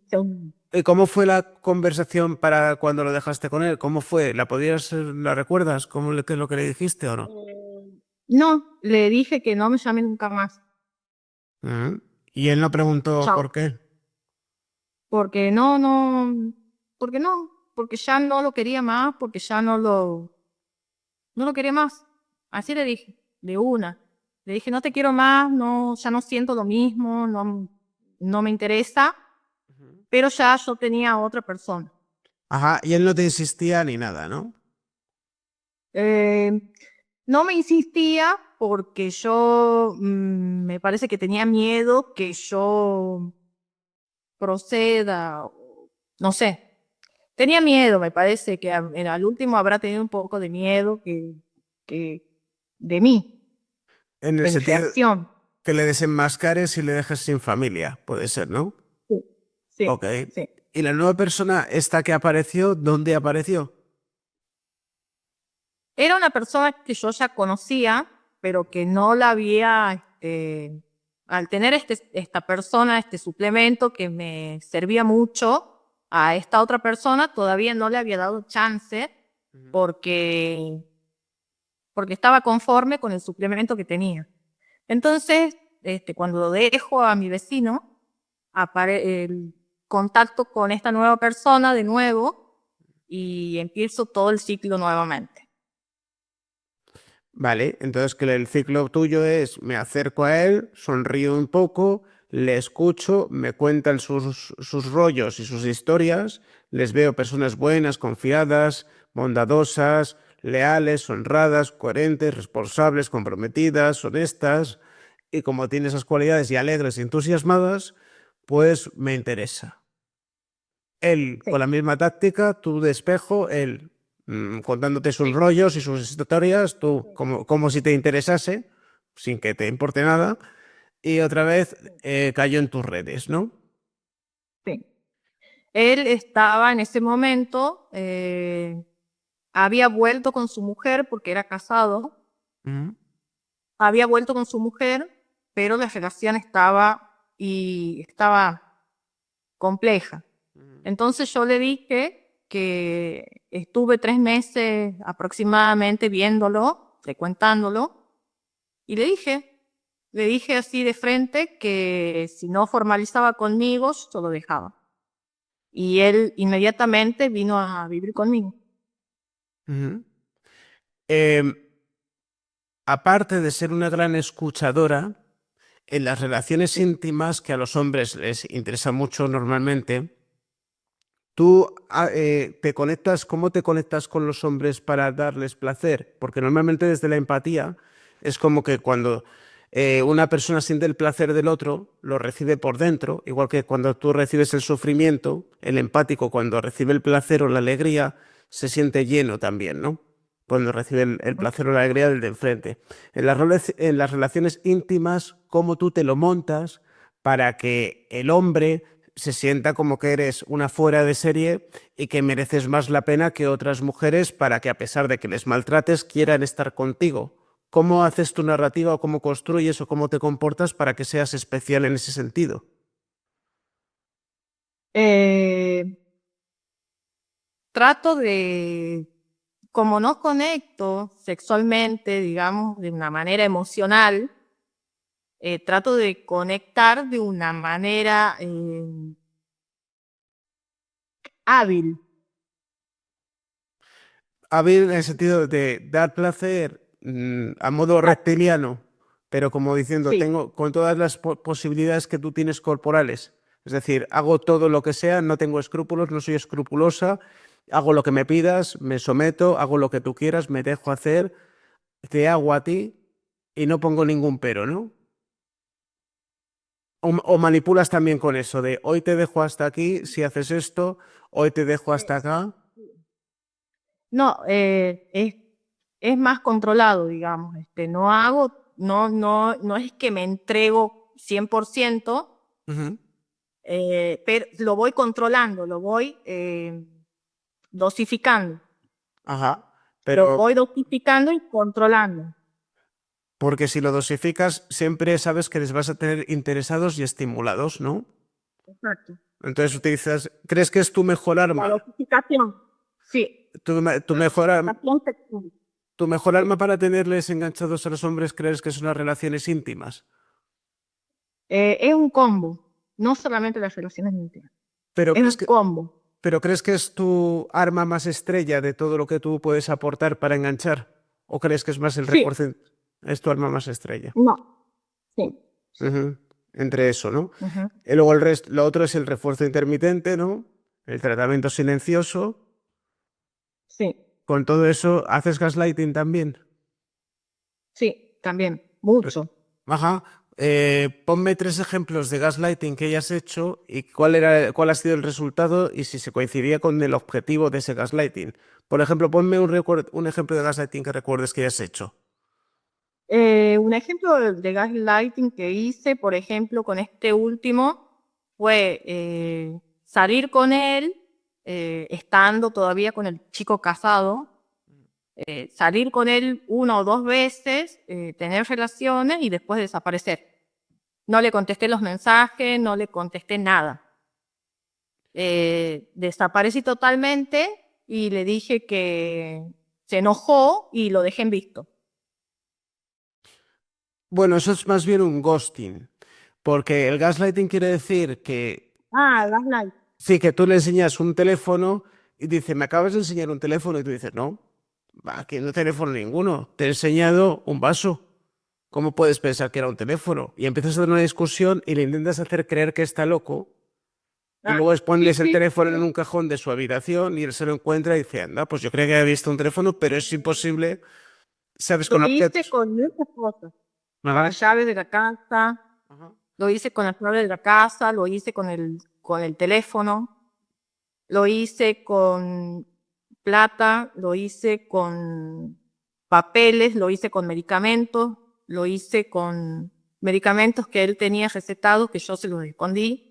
Son-
¿Y cómo fue la conversación para cuando lo dejaste con él? ¿Cómo fue? ¿La recuerdas? ¿Qué es lo que le dijiste o no?
No, le dije que no me llame nunca más.
Ujú. Y él no preguntó
Chao.
por qué.
Porque porque ya no lo quería más, porque ya no lo quería más. Así le dije, de una. Le dije, no te quiero más, no, ya no siento lo mismo, no me interesa, pero ya yo tenía a otra persona.
Ajá, y él no te insistía ni nada, ¿no?
Eh, no me insistía porque yo me parece que tenía miedo que yo proceda, no sé. Tenía miedo, me parece que al último habrá tenido un poco de miedo que de mí,
En el
de mi
sentido
reacción.
que le desenmascares y le dejes sin familia, puede ser, ¿no?
Sí, sí,
Ok.
sí.
¿Y la nueva persona, esta que apareció, dónde apareció?
Era una persona que yo ya conocía, pero que no la había, al tener esta persona, este suplemento que me servía mucho a esta otra persona, todavía no le había dado chance porque estaba conforme con el suplemento que tenía. Entonces, cuando dejo a mi vecino, el contacto con esta nueva persona de nuevo y empiezo todo el ciclo nuevamente.
Vale, entonces que el ciclo tuyo es, me acerco a él, sonrío un poco, le escucho, me cuentan sus rollos y sus historias, les veo personas buenas, confiadas, bondadosas, leales, honradas, coherentes, responsables, comprometidas, honestas, y como tiene esas cualidades y alegres y entusiasmadas, pues me interesa. Él con
Sí,
la misma táctica, tú de espejo, él contándote sus rollos y sus historias, tú como si te interesase, sin que te importe nada, y otra vez cayó en tus redes, ¿no?
sí. Él estaba en ese momento, había vuelto con su mujer porque era casado,
Ujú.
había vuelto con su mujer, pero la relación estaba compleja. Entonces yo le dije que estuve 3 meses aproximadamente viéndolo, frecuentándolo, y le dije así de frente que si no formalizaba conmigo, yo lo dejaba. Y él inmediatamente vino a vivir conmigo.
Ujú. Em, Aparte de ser una gran escuchadora, en las relaciones
Sí.
íntimas que a los hombres les interesa mucho normalmente, tú ¿cómo te conectas con los hombres para darles placer? Porque normalmente desde la empatía es como que cuando una persona siente el placer del otro, lo recibe por dentro, igual que cuando tú recibes el sufrimiento, el empático cuando recibe el placer o la alegría, se siente lleno también, ¿no? Cuando recibe el placer o la alegría del de enfrente. En las relaciones íntimas, ¿cómo tú te lo montas para que el hombre se sienta como que eres una fuera de serie y que mereces más la pena que otras mujeres para que a pesar de que les maltrates quieran estar contigo? ¿Cómo haces tu narrativa o cómo construyes o cómo te comportas para que seas especial en ese sentido?
Eh, trato de, como no conecto sexualmente, digamos, de una manera emocional, trato de conectar de una manera hábil.
Hábil en el sentido de dar placer a modo reptiliano, pero como diciendo,
Sí,
tengo con todas las posibilidades que tú tienes corporales. Es decir, hago todo lo que sea, no tengo escrúpulos, no soy escrupulosa, hago lo que me pidas, me someto, hago lo que tú quieras, me dejo hacer, te hago a ti y no pongo ningún pero, ¿no? O manipulas también con eso de hoy te dejo hasta aquí si haces esto, hoy te dejo hasta acá.
no, es más controlado, digamos. No es que me entrego 100%,
Ujú.
pero lo voy controlando, lo voy dosificando.
Ajá.
Lo
Pero
voy dosificando y controlando.
porque si lo dosificas, siempre sabes que les vas a tener interesados y estimulados, ¿no?
Exacto.
Entonces utilizas, ¿crees que es tu mejor
La
arma?
dosificación, sí.
Tu
La
mejor,
dosificación sexual,
tu mejor
sí.
arma para tenerles enganchados a los hombres, ¿crees que son las relaciones íntimas?
Es un combo, no solamente las relaciones íntimas,
Pero
es
crees
un
que,
combo.
pero ¿crees que es tu arma más estrella de todo lo que tú puedes aportar para enganchar? ¿O crees que es más el
Sí,
refuerzo? Es tu arma más estrella.
no, sí.
Ujú. Entre eso, ¿no?
Ujú.
Y luego el resto, lo otro es el refuerzo intermitente, ¿no? El tratamiento silencioso.
Sí,
Con todo eso, ¿haces gaslighting también?
sí, también,
Re-
mucho.
Ajá. Ponme 3 ejemplos de gaslighting que hayas hecho y cuál ha sido el resultado y si se coincidía con el objetivo de ese gaslighting. Por ejemplo, ponme un ejemplo de gaslighting que recuerdes que hayas hecho.
Un ejemplo de gaslighting que hice, por ejemplo, con este último, fue salir con él, estando todavía con el chico casado, salir con él 1 o 2 veces, tener relaciones y después desaparecer. No le contesté los mensajes, no le contesté nada. Desaparecí totalmente y le dije que se enojó y lo dejé en visto.
Bueno, eso es más bien un ghosting, porque el gaslighting quiere decir que
Ah, gaslight.
sí, que tú le enseñas un teléfono y dice, me acabas de enseñar un teléfono y tú dices, no, aquí no hay teléfono ninguno, te he enseñado un vaso. ¿Cómo puedes pensar que era un teléfono? Y empiezas a tener una discusión y le intentas hacer creer que está loco y
Ah,
luego es
sí,
ponerles el
sí.
teléfono en un cajón de su habitación y él se lo encuentra y dice, anda, pues yo creía que había visto un teléfono, pero es imposible, ¿sabes? Con
Lo hice
objetos.
con muchas cosas.
Ajá.
Las llaves de la casa,
Ajá.
lo hice con las llaves de la casa, lo hice con el teléfono, lo hice con plata, lo hice con papeles, lo hice con medicamentos, lo hice con medicamentos que él tenía recetados que yo se los escondí.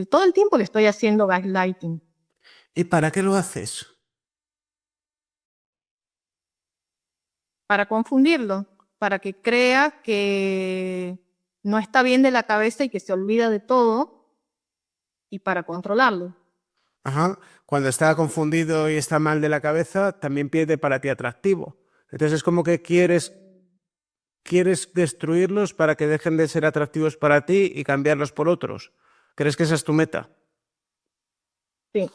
Todo el tiempo le estoy haciendo gaslighting
¿Y para qué lo haces?
para confundirlo, para que crea que no está bien de la cabeza y que se olvida de todo y para controlarlo.
Ajá. Cuando está confundido y está mal de la cabeza, también pierde para ti atractivo. Entonces es como que quieres destruirlos para que dejen de ser atractivos para ti y cambiarlos por otros. ¿Crees que esa es tu meta?
Sí,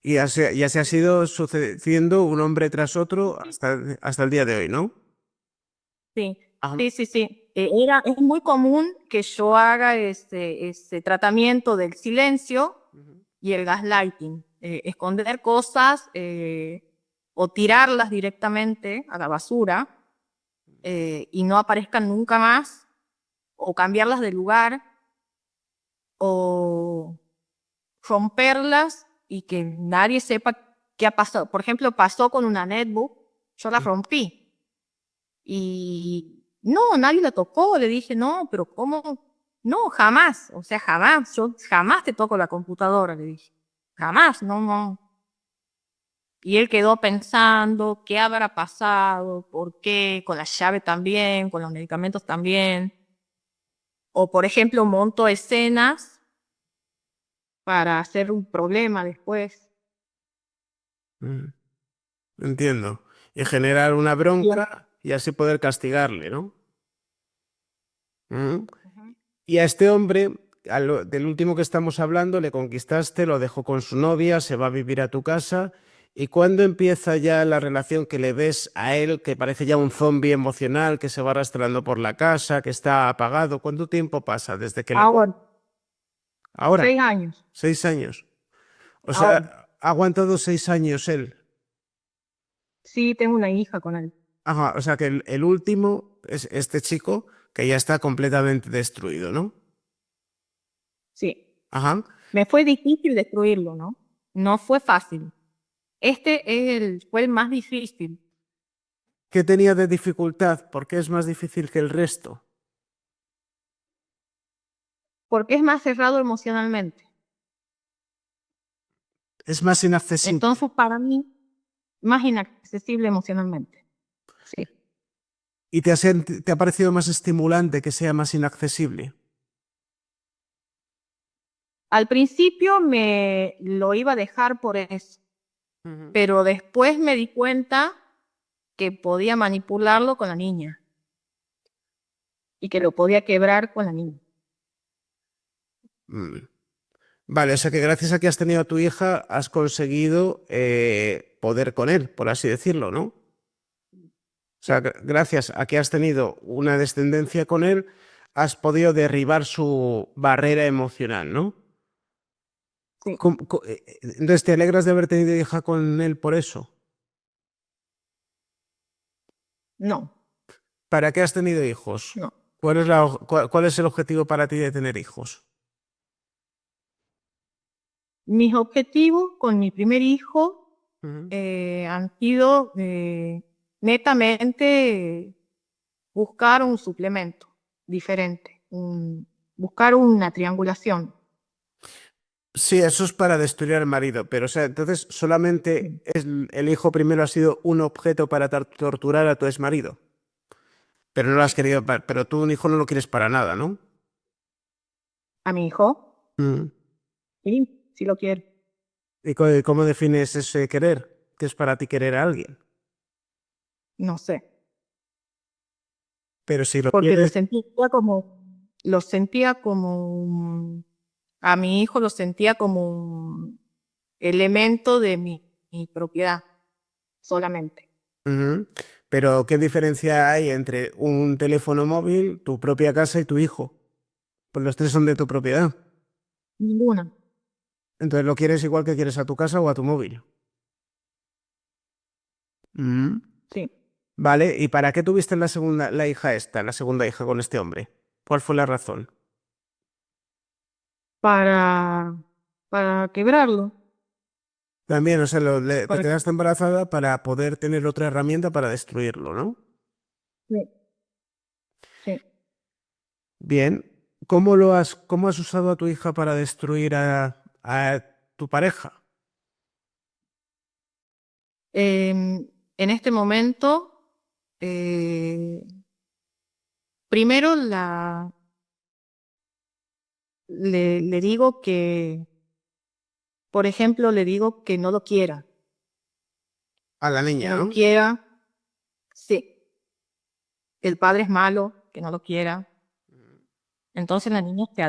Y así ha sido sucediendo un hombre tras otro hasta el día de hoy, ¿no?
sí,
Ajá.
sí, sí, sí. Es muy común que yo haga ese tratamiento del silencio y el gaslighting. Esconder cosas o tirarlas directamente a la basura y no aparezcan nunca más, o cambiarlas de lugar, o romperlas y que nadie sepa qué ha pasado. Por ejemplo, pasó con una netbook, yo la rompí y no, nadie la tocó. Le dije, no, pero ¿cómo? No, jamás, o sea, jamás, yo jamás te toco la computadora, le dije. Jamás, no, no. Y él quedó pensando qué habrá pasado, por qué, con la llave también, con los medicamentos también. O, por ejemplo, monto escenas para hacer un problema después.
Mm, entiendo. Y generar una
Bien.
bronca y así poder castigarle, ¿no? Mm.
Ujú.
Y a este hombre, del último que estamos hablando, le conquistaste, lo dejó con su novia, se va a vivir a tu casa. ¿Y cuándo empieza ya la relación que le ves a él, que parece ya un zombie emocional, que se va arrastrando por la casa, que está apagado? ¿Cuánto tiempo pasa desde que le...
Ahora,
Ahora,
6 años.
6 años. O
Ahora.
sea, ha aguantado 6 años él.
Sí, tengo una hija con él.
Ajá, o sea que el último es este chico que ya está completamente destruido, ¿no?
Sí.
Ajá.
Me fue difícil destruirlo, ¿no? No fue fácil. Fue el más difícil,
¿Qué tenía de dificultad? ¿Por qué es más difícil que el resto?
porque es más cerrado emocionalmente.
Es más inaccesible.
Entonces, para mí, más inaccesible emocionalmente. Sí.
¿Y te ha parecido más estimulante que sea más inaccesible?
Al principio me lo iba a dejar por eso,
Ujú.
pero después me di cuenta que podía manipularlo con la niña y que lo podía quebrar con la niña.
Mm. Vale, o sea que gracias a que has tenido a tu hija has conseguido poder con él, por así decirlo, ¿no? O sea,
Sí,
gracias a que has tenido una descendencia con él, has podido derribar su barrera emocional, ¿no?
sí.
Entonces, ¿te alegras de haber tenido hija con él por eso?
No,
¿Para qué has tenido hijos?
no.
¿Cuál es el objetivo para ti de tener hijos?
Mis objetivos con mi primer hijo
Ujú.
han sido netamente buscar un suplemento diferente, buscar una triangulación.
Sí, eso es para destruir al marido, pero o sea, entonces solamente
Sí.
el hijo primero ha sido un objeto para torturar a tu exmarido, pero no lo has querido, pero tú un hijo no lo quieres para nada, ¿no?
A mi hijo,
Mm.
sí, sí lo quiero.
¿Y cómo defines ese querer? ¿Qué es para ti querer a alguien?
No sé,
Pero si lo
porque
quieres,
lo sentía como a mi hijo lo sentía como un elemento de mi propiedad solamente.
ujú. Pero ¿qué diferencia hay entre un teléfono móvil, tu propia casa y tu hijo? Pues los tres son de tu propiedad.
Ninguna.
Entonces lo quieres igual que quieres a tu casa o a tu móvil. Mm.
Sí.
Vale, ¿y para qué tuviste la hija esta, la segunda hija con este hombre? ¿Cuál fue la razón?
Para, para quebrarlo.
También, o sea, te
Para,
quedaste embarazada para poder tener otra herramienta para destruirlo, ¿no?
sí, sí.
Bien, cómo has usado a tu hija para destruir a tu pareja?
En este momento, eh, primero le digo que, por ejemplo, le digo que no lo quiera,
A la
que
niña,
no lo
¿no?
quiera. Sí, el padre es malo, que no lo quiera. Entonces la niña se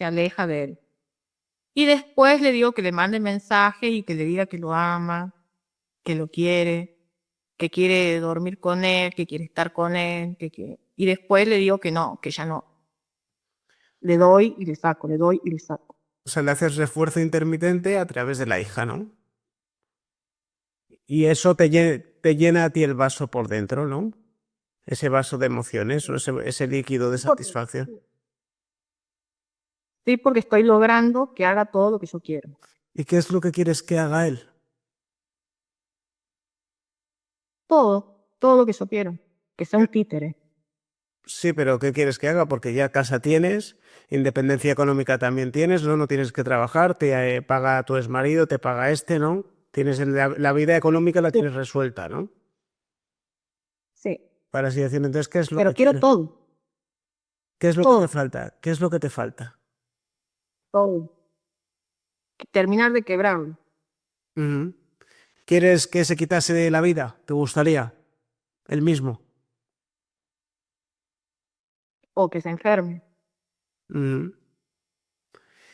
aleja de él. Y después le digo que le mande mensaje y que le diga que lo ama, que lo quiere, que quiere dormir con él, que quiere estar con él, que quiere. Y después le digo que no, que ya no. Le doy y le saco, le doy y le saco.
O sea, le haces refuerzo intermitente a través de la hija, ¿no? Y eso te llena a ti el vaso por dentro, ¿no? Ese vaso de emociones o ese líquido de
Porque,
satisfacción.
sí, porque estoy logrando que haga todo lo que yo quiero.
¿Y qué es lo que quieres que haga él?
Todo lo que yo quiero. Que sea un títere.
Sí, pero ¿qué quieres que haga? Porque ya casa tienes, independencia económica también tienes, ¿no? No tienes que trabajar, te paga tu exmarido, te paga este, ¿no? Tienes la vida económica la
Sí,
tienes resuelta, ¿no?
sí.
Para así decirlo. Entonces, ¿qué es lo
Pero
que
quiero
quieres?
todo,
¿Qué es lo que te
todo,
falta? ¿Qué es lo que te falta?
todo. Terminar de quebrarlo.
Ujú. ¿Quieres que se quitase de la vida? ¿Te gustaría? El mismo.
O que se enferme.
Ujú.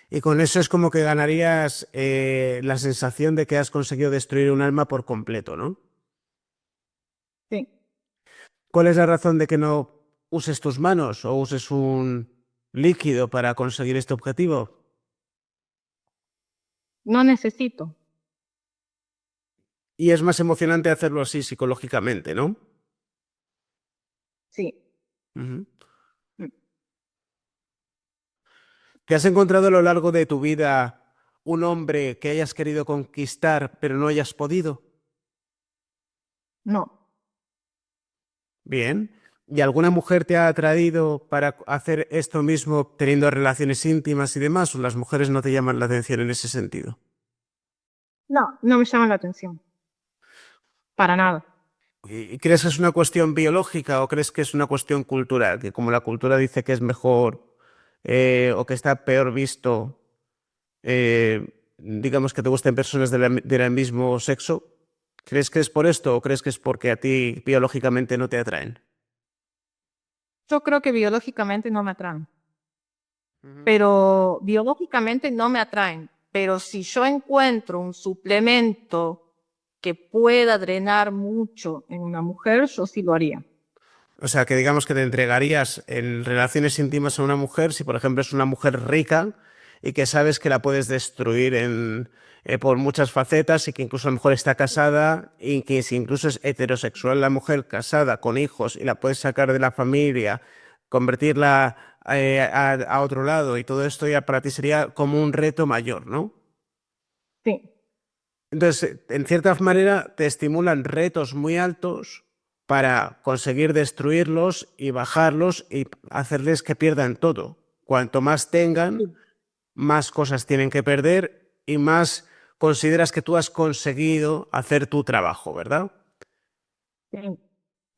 Y con eso es como que ganarías la sensación de que has conseguido destruir un alma por completo, ¿no?
Sí.
¿Cuál es la razón de que no uses tus manos o uses un líquido para conseguir este objetivo?
No necesito.
Y es más emocionante hacerlo así psicológicamente, ¿no?
Sí.
Ujú.
Mm.
¿Te has encontrado a lo largo de tu vida un hombre que hayas querido conquistar pero no hayas podido?
No.
Bien. ¿Y alguna mujer te ha atraído para hacer esto mismo teniendo relaciones íntimas y demás? ¿O las mujeres no te llaman la atención en ese sentido?
No, no me llama la atención. Para nada.
¿Y crees que es una cuestión biológica o crees que es una cuestión cultural? Que como la cultura dice que es mejor o que está peor visto, digamos que te gusten personas del mismo sexo, ¿crees que es por esto o crees que es porque a ti biológicamente no te atraen?
Yo creo que biológicamente no me atraen.
Ujú.
Pero biológicamente no me atraen. Pero si yo encuentro un suplemento que pueda drenar mucho en una mujer, yo sí lo haría.
O sea, que digamos que te entregarías en relaciones íntimas a una mujer si, por ejemplo, es una mujer rica y que sabes que la puedes destruir por muchas facetas y que incluso a lo mejor está casada y que si incluso es heterosexual la mujer casada con hijos y la puedes sacar de la familia, convertirla a otro lado y todo esto ya para ti sería como un reto mayor, ¿no?
Sí,
Entonces, en cierta manera, te estimulan retos muy altos para conseguir destruirlos y bajarlos y hacerles que pierdan todo. Cuanto más tengan,
sí,
más cosas tienen que perder y más consideras que tú has conseguido hacer tu trabajo, ¿verdad?
sí,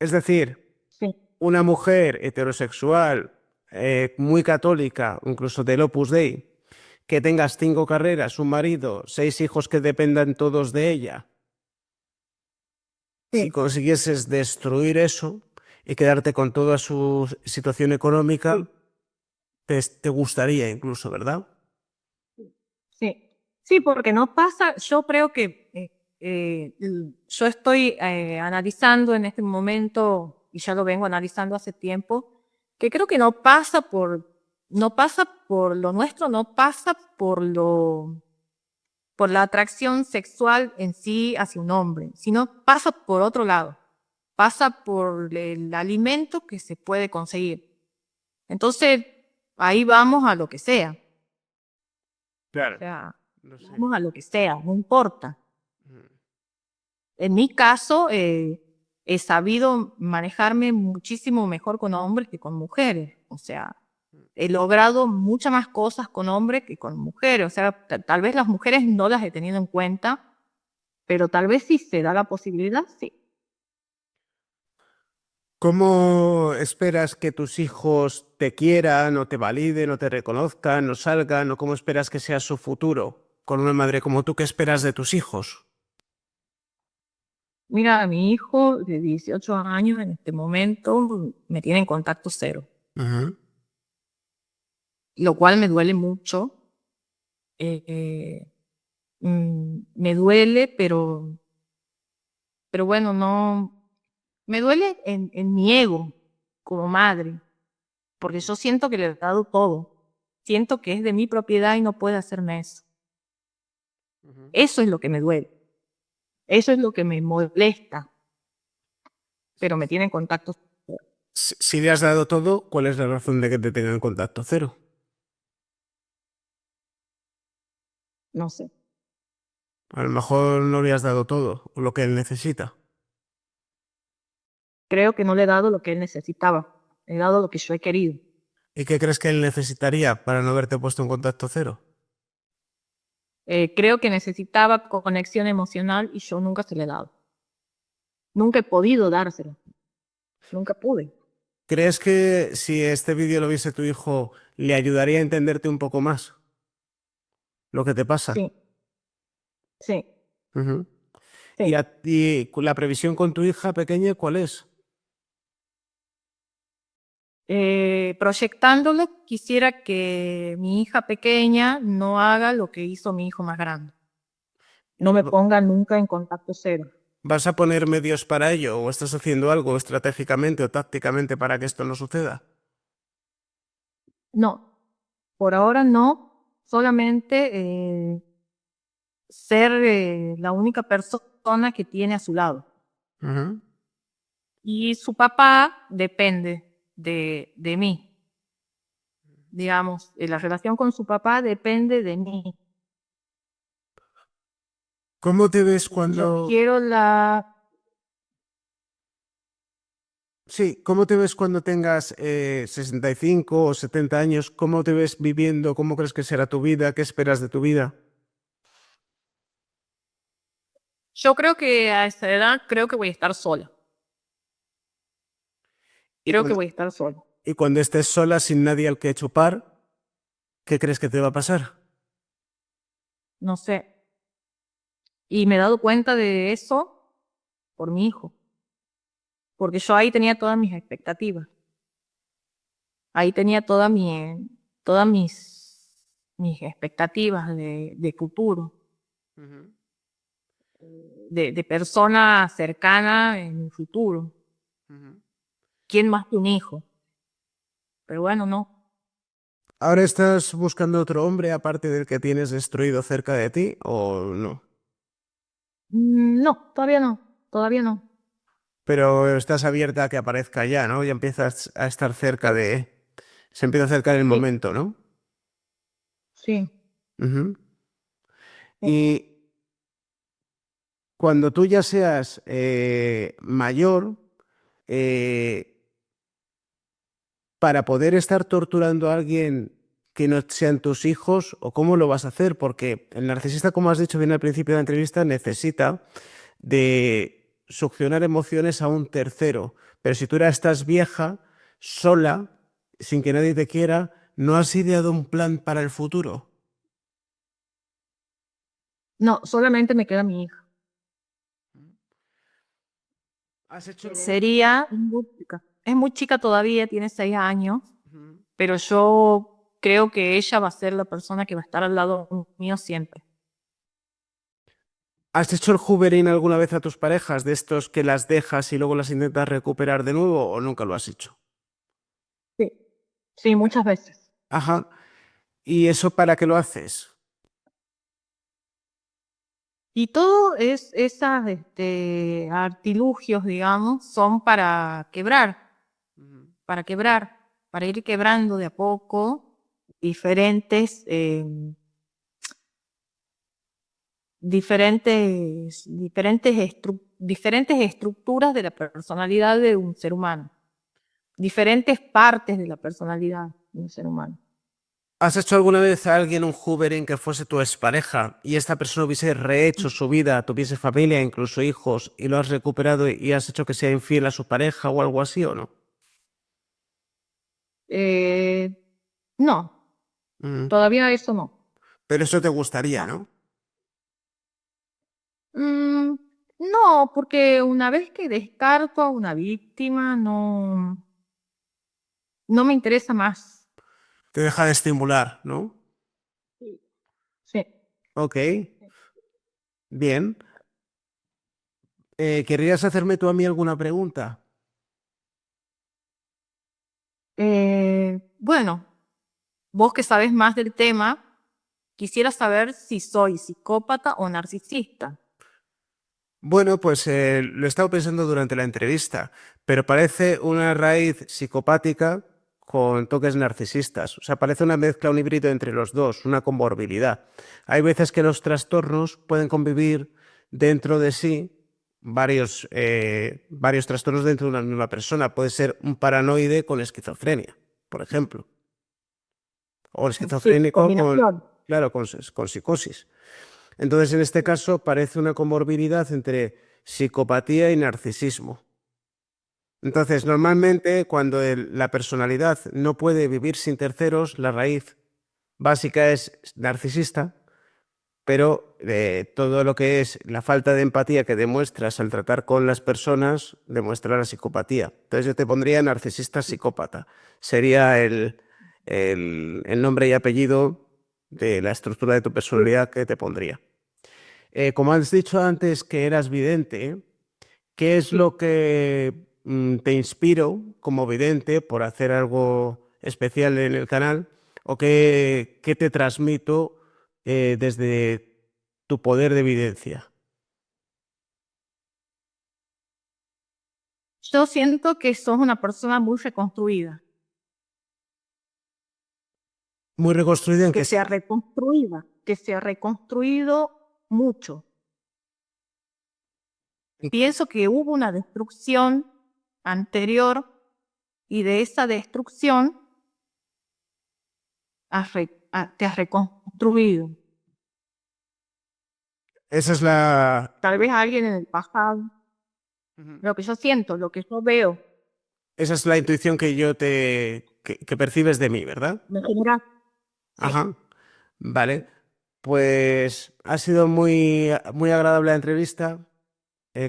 Es decir,
sí,
una mujer heterosexual, muy católica, incluso del Opus Dei, que tengas 5 carreras, un marido, 6 hijos que dependan todos de ella.
Sí.
Si consiguieses destruir eso y quedarte con toda su situación económica, te gustaría incluso, ¿verdad?
Sí, sí, porque no pasa, yo creo que yo estoy analizando en este momento, y ya lo vengo analizando hace tiempo, que creo que no pasa por lo nuestro, no pasa por la atracción sexual en sí hacia un hombre, sino pasa por otro lado, pasa por el alimento que se puede conseguir. Entonces, ahí vamos a lo que sea. O
Claro.
sea,
No sé.
vamos a lo que sea, no importa. En mi caso, he sabido manejarme muchísimo mejor con hombres que con mujeres. O sea, he logrado muchas más cosas con hombres que con mujeres. O sea, tal vez las mujeres no las he tenido en cuenta, pero tal vez si se da la posibilidad, sí.
¿Cómo esperas que tus hijos te quieran o te validen o te reconozcan o salgan o cómo esperas que sea su futuro? Con una madre como tú, ¿qué esperas de tus hijos?
Mira, mi hijo de 18 años en este momento me tiene en contacto cero, lo cual me duele mucho. Me duele, pero bueno, no, me duele en mi ego como madre, porque yo siento que le he dado todo. Siento que es de mi propiedad y no puede hacerme eso. Eso es lo que me duele. Eso es lo que me molesta, pero me tiene en contacto cero.
Si le has dado todo, ¿cuál es la razón de que te tengan en contacto cero?
No sé.
A lo mejor no le has dado todo o lo que él necesita.
Creo que no le he dado lo que él necesitaba. He dado lo que yo he querido.
¿Y qué crees que él necesitaría para no haberte puesto en contacto cero?
Creo que necesitaba conexión emocional y yo nunca se le he dado. Nunca he podido dárselo. Nunca pude.
¿Crees que si este vídeo lo viese tu hijo, le ayudaría a entenderte un poco más lo que te pasa?
Sí, sí,
Ujú. ¿Y
sí.
la previsión con tu hija pequeña cuál es?
Proyectándolo, quisiera que mi hija pequeña no haga lo que hizo mi hijo más grande. No me ponga nunca en contacto cero.
¿Vas a poner medios para ello o estás haciendo algo estratégicamente o tácticamente para que esto no suceda?
No, por ahora no. Solamente ser la única persona que tiene a su lado.
Ujú.
Y su papá depende de mí. Digamos, la relación con su papá depende de mí.
¿Cómo te ves
Yo
cuando...
quiero la...
Sí, ¿cómo te ves cuando tengas 65 o 70 años? ¿Cómo te ves viviendo? ¿Cómo crees que será tu vida? ¿Qué esperas de tu vida?
Yo creo que a esa edad creo que voy a estar sola.
Y
Creo que
cuando,
voy a estar sola.
y cuando estés sola, sin nadie al que chupar, ¿qué crees que te va a pasar?
No sé. Y me he dado cuenta de eso por mi hijo. Porque yo ahí tenía todas mis expectativas. Ahí tenía todas mis expectativas de futuro, de persona cercana en mi futuro. ¿Quién más que un hijo? Pero bueno, no.
¿Ahora estás buscando otro hombre aparte del que tienes destruido cerca de ti o no?
No, todavía no. Todavía no.
Pero estás abierta a que aparezca ya, ¿no? Ya empiezas a estar cerca de... Se empieza a acercar el
Sí,
momento, ¿no?
sí.
Ujú.
Sí.
Y cuando tú ya seas mayor, eh, para poder estar torturando a alguien que no sean tus hijos, ¿o cómo lo vas a hacer? Porque el narcisista, como has dicho bien al principio de la entrevista, necesita de succionar emociones a un tercero. Pero si tú ahora estás vieja, sola, sin que nadie te quiera, ¿no has ideado un plan para el futuro?
No, solamente me queda mi hija.
¿Has hecho...
Es muy chica todavía, tiene 6 años,
Ujú.
pero yo creo que ella va a ser la persona que va a estar al lado mío siempre.
¿Has hecho el hoovering alguna vez a tus parejas, de estos que las dejas y luego las intentas recuperar de nuevo, o nunca lo has hecho?
Sí, sí, muchas veces.
Ajá. ¿Y eso para qué lo haces?
Y todo esas artilugios, digamos, son para quebrar, para ir quebrando de a poco diferentes, diferentes estructuras de la personalidad de un ser humano, diferentes partes de la personalidad de un ser humano.
¿Has hecho alguna vez a alguien un hoovering que fuese tu expareja y esta persona hubiese rehecho su vida, tuviese familia, incluso hijos, y lo has recuperado y has hecho que sea infiel a su pareja o algo así, o no?
Eh, no,
Mm.
todavía eso no.
Pero eso te gustaría,
No.
¿no?
Mm, no, porque una vez que descarto a una víctima, no me interesa más.
Te deja de estimular, ¿no?
Sí.
Ok, bien. ¿Querrías hacerme tú a mí alguna pregunta?
Bueno, vos que sabes más del tema, quisiera saber si soy psicópata o narcisista.
Bueno, pues lo he estado pensando durante la entrevista, pero parece una raíz psicopática con toques narcisistas. O sea, parece una mezcla, un híbrido entre los dos, una comorbilidad. Hay veces que los trastornos pueden convivir dentro de sí varios trastornos dentro de una misma persona. Puede ser un paranoide con esquizofrenia, por ejemplo, o el
Sí,
esquizofrénico con,
combinación.
claro, con psicosis. Entonces, en este caso, parece una comorbilidad entre psicopatía y narcisismo. Entonces, normalmente, cuando la personalidad no puede vivir sin terceros, la raíz básica es narcisista, pero todo lo que es la falta de empatía que demuestras al tratar con las personas demuestra la psicopatía. Entonces, yo te pondría narcisista psicópata. Sería el nombre y apellido de la estructura de tu personalidad que te pondría. Como has dicho antes que eras vidente, ¿qué es
Sí.
lo que te inspiró como vidente por hacer algo especial en el canal? ¿O qué te transmito desde tu poder de evidencia?
Yo siento que sos una persona muy reconstruida,
Muy reconstruido en
que
que...
se ha reconstruido, que se ha reconstruido mucho. Pienso que hubo una destrucción anterior y de esa destrucción te has reconstruido.
Esa es la...
Tal vez alguien en el pasado, lo que yo siento, lo que yo veo,
Esa es la intuición que que percibes de mí, ¿verdad?
me genera, sí.
Ajá. Vale. Pues ha sido muy agradable la entrevista.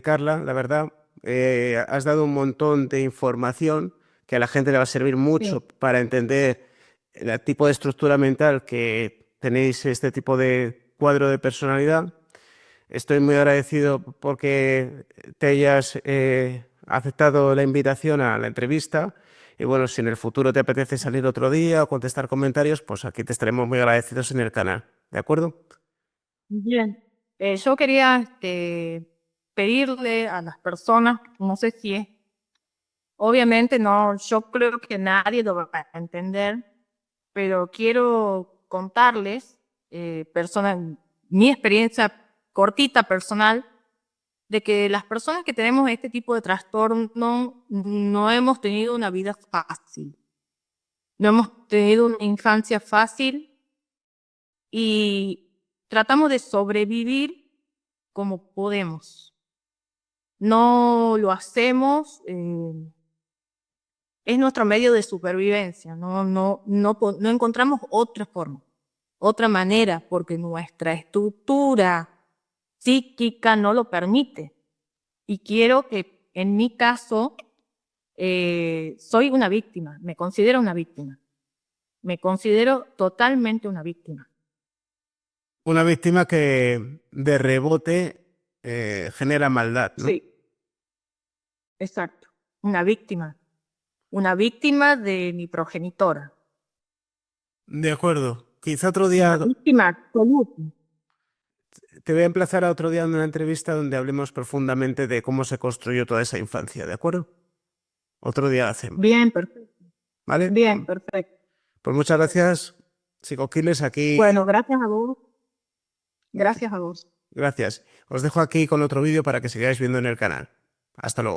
Carla, la verdad, has dado un montón de información que a la gente le va a servir mucho
Sí.
para entender el tipo de estructura mental que tenéis este tipo de cuadro de personalidad. Estoy muy agradecido porque te hayas aceptado la invitación a la entrevista. Y bueno, si en el futuro te apetece salir otro día o contestar comentarios, pues aquí te estaremos muy agradecidos en el canal. ¿De acuerdo?
Bien. Yo quería pedirle a las personas, no sé si es, obviamente no, yo creo que nadie lo va a entender, pero quiero contarles, mi experiencia cortita personal, de que las personas que tenemos este tipo de trastorno no hemos tenido una vida fácil, no hemos tenido una infancia fácil y tratamos de sobrevivir como podemos. No lo hacemos, es nuestro medio de supervivencia, no encontramos otra forma, otra manera, porque nuestra estructura psíquica no lo permite. Y quiero que, en mi caso, soy una víctima, me considero una víctima. Me considero totalmente una víctima.
Una víctima que de rebote genera maldad, ¿no?
Sí, exacto. Una víctima. Una víctima de mi progenitora.
De acuerdo. Quizá otro día
Una víctima absoluta.
te voy a emplazar a otro día en una entrevista donde hablemos profundamente de cómo se construyó toda esa infancia, ¿de acuerdo? Otro día lo hacemos,
Bien, perfecto.
¿vale?
Bien, perfecto.
Pues muchas gracias, Psicoquiles, aquí.
Bueno, gracias a vos. Gracias a vos.
Gracias. Os dejo aquí con otro vídeo para que sigáis viendo en el canal. Hasta luego.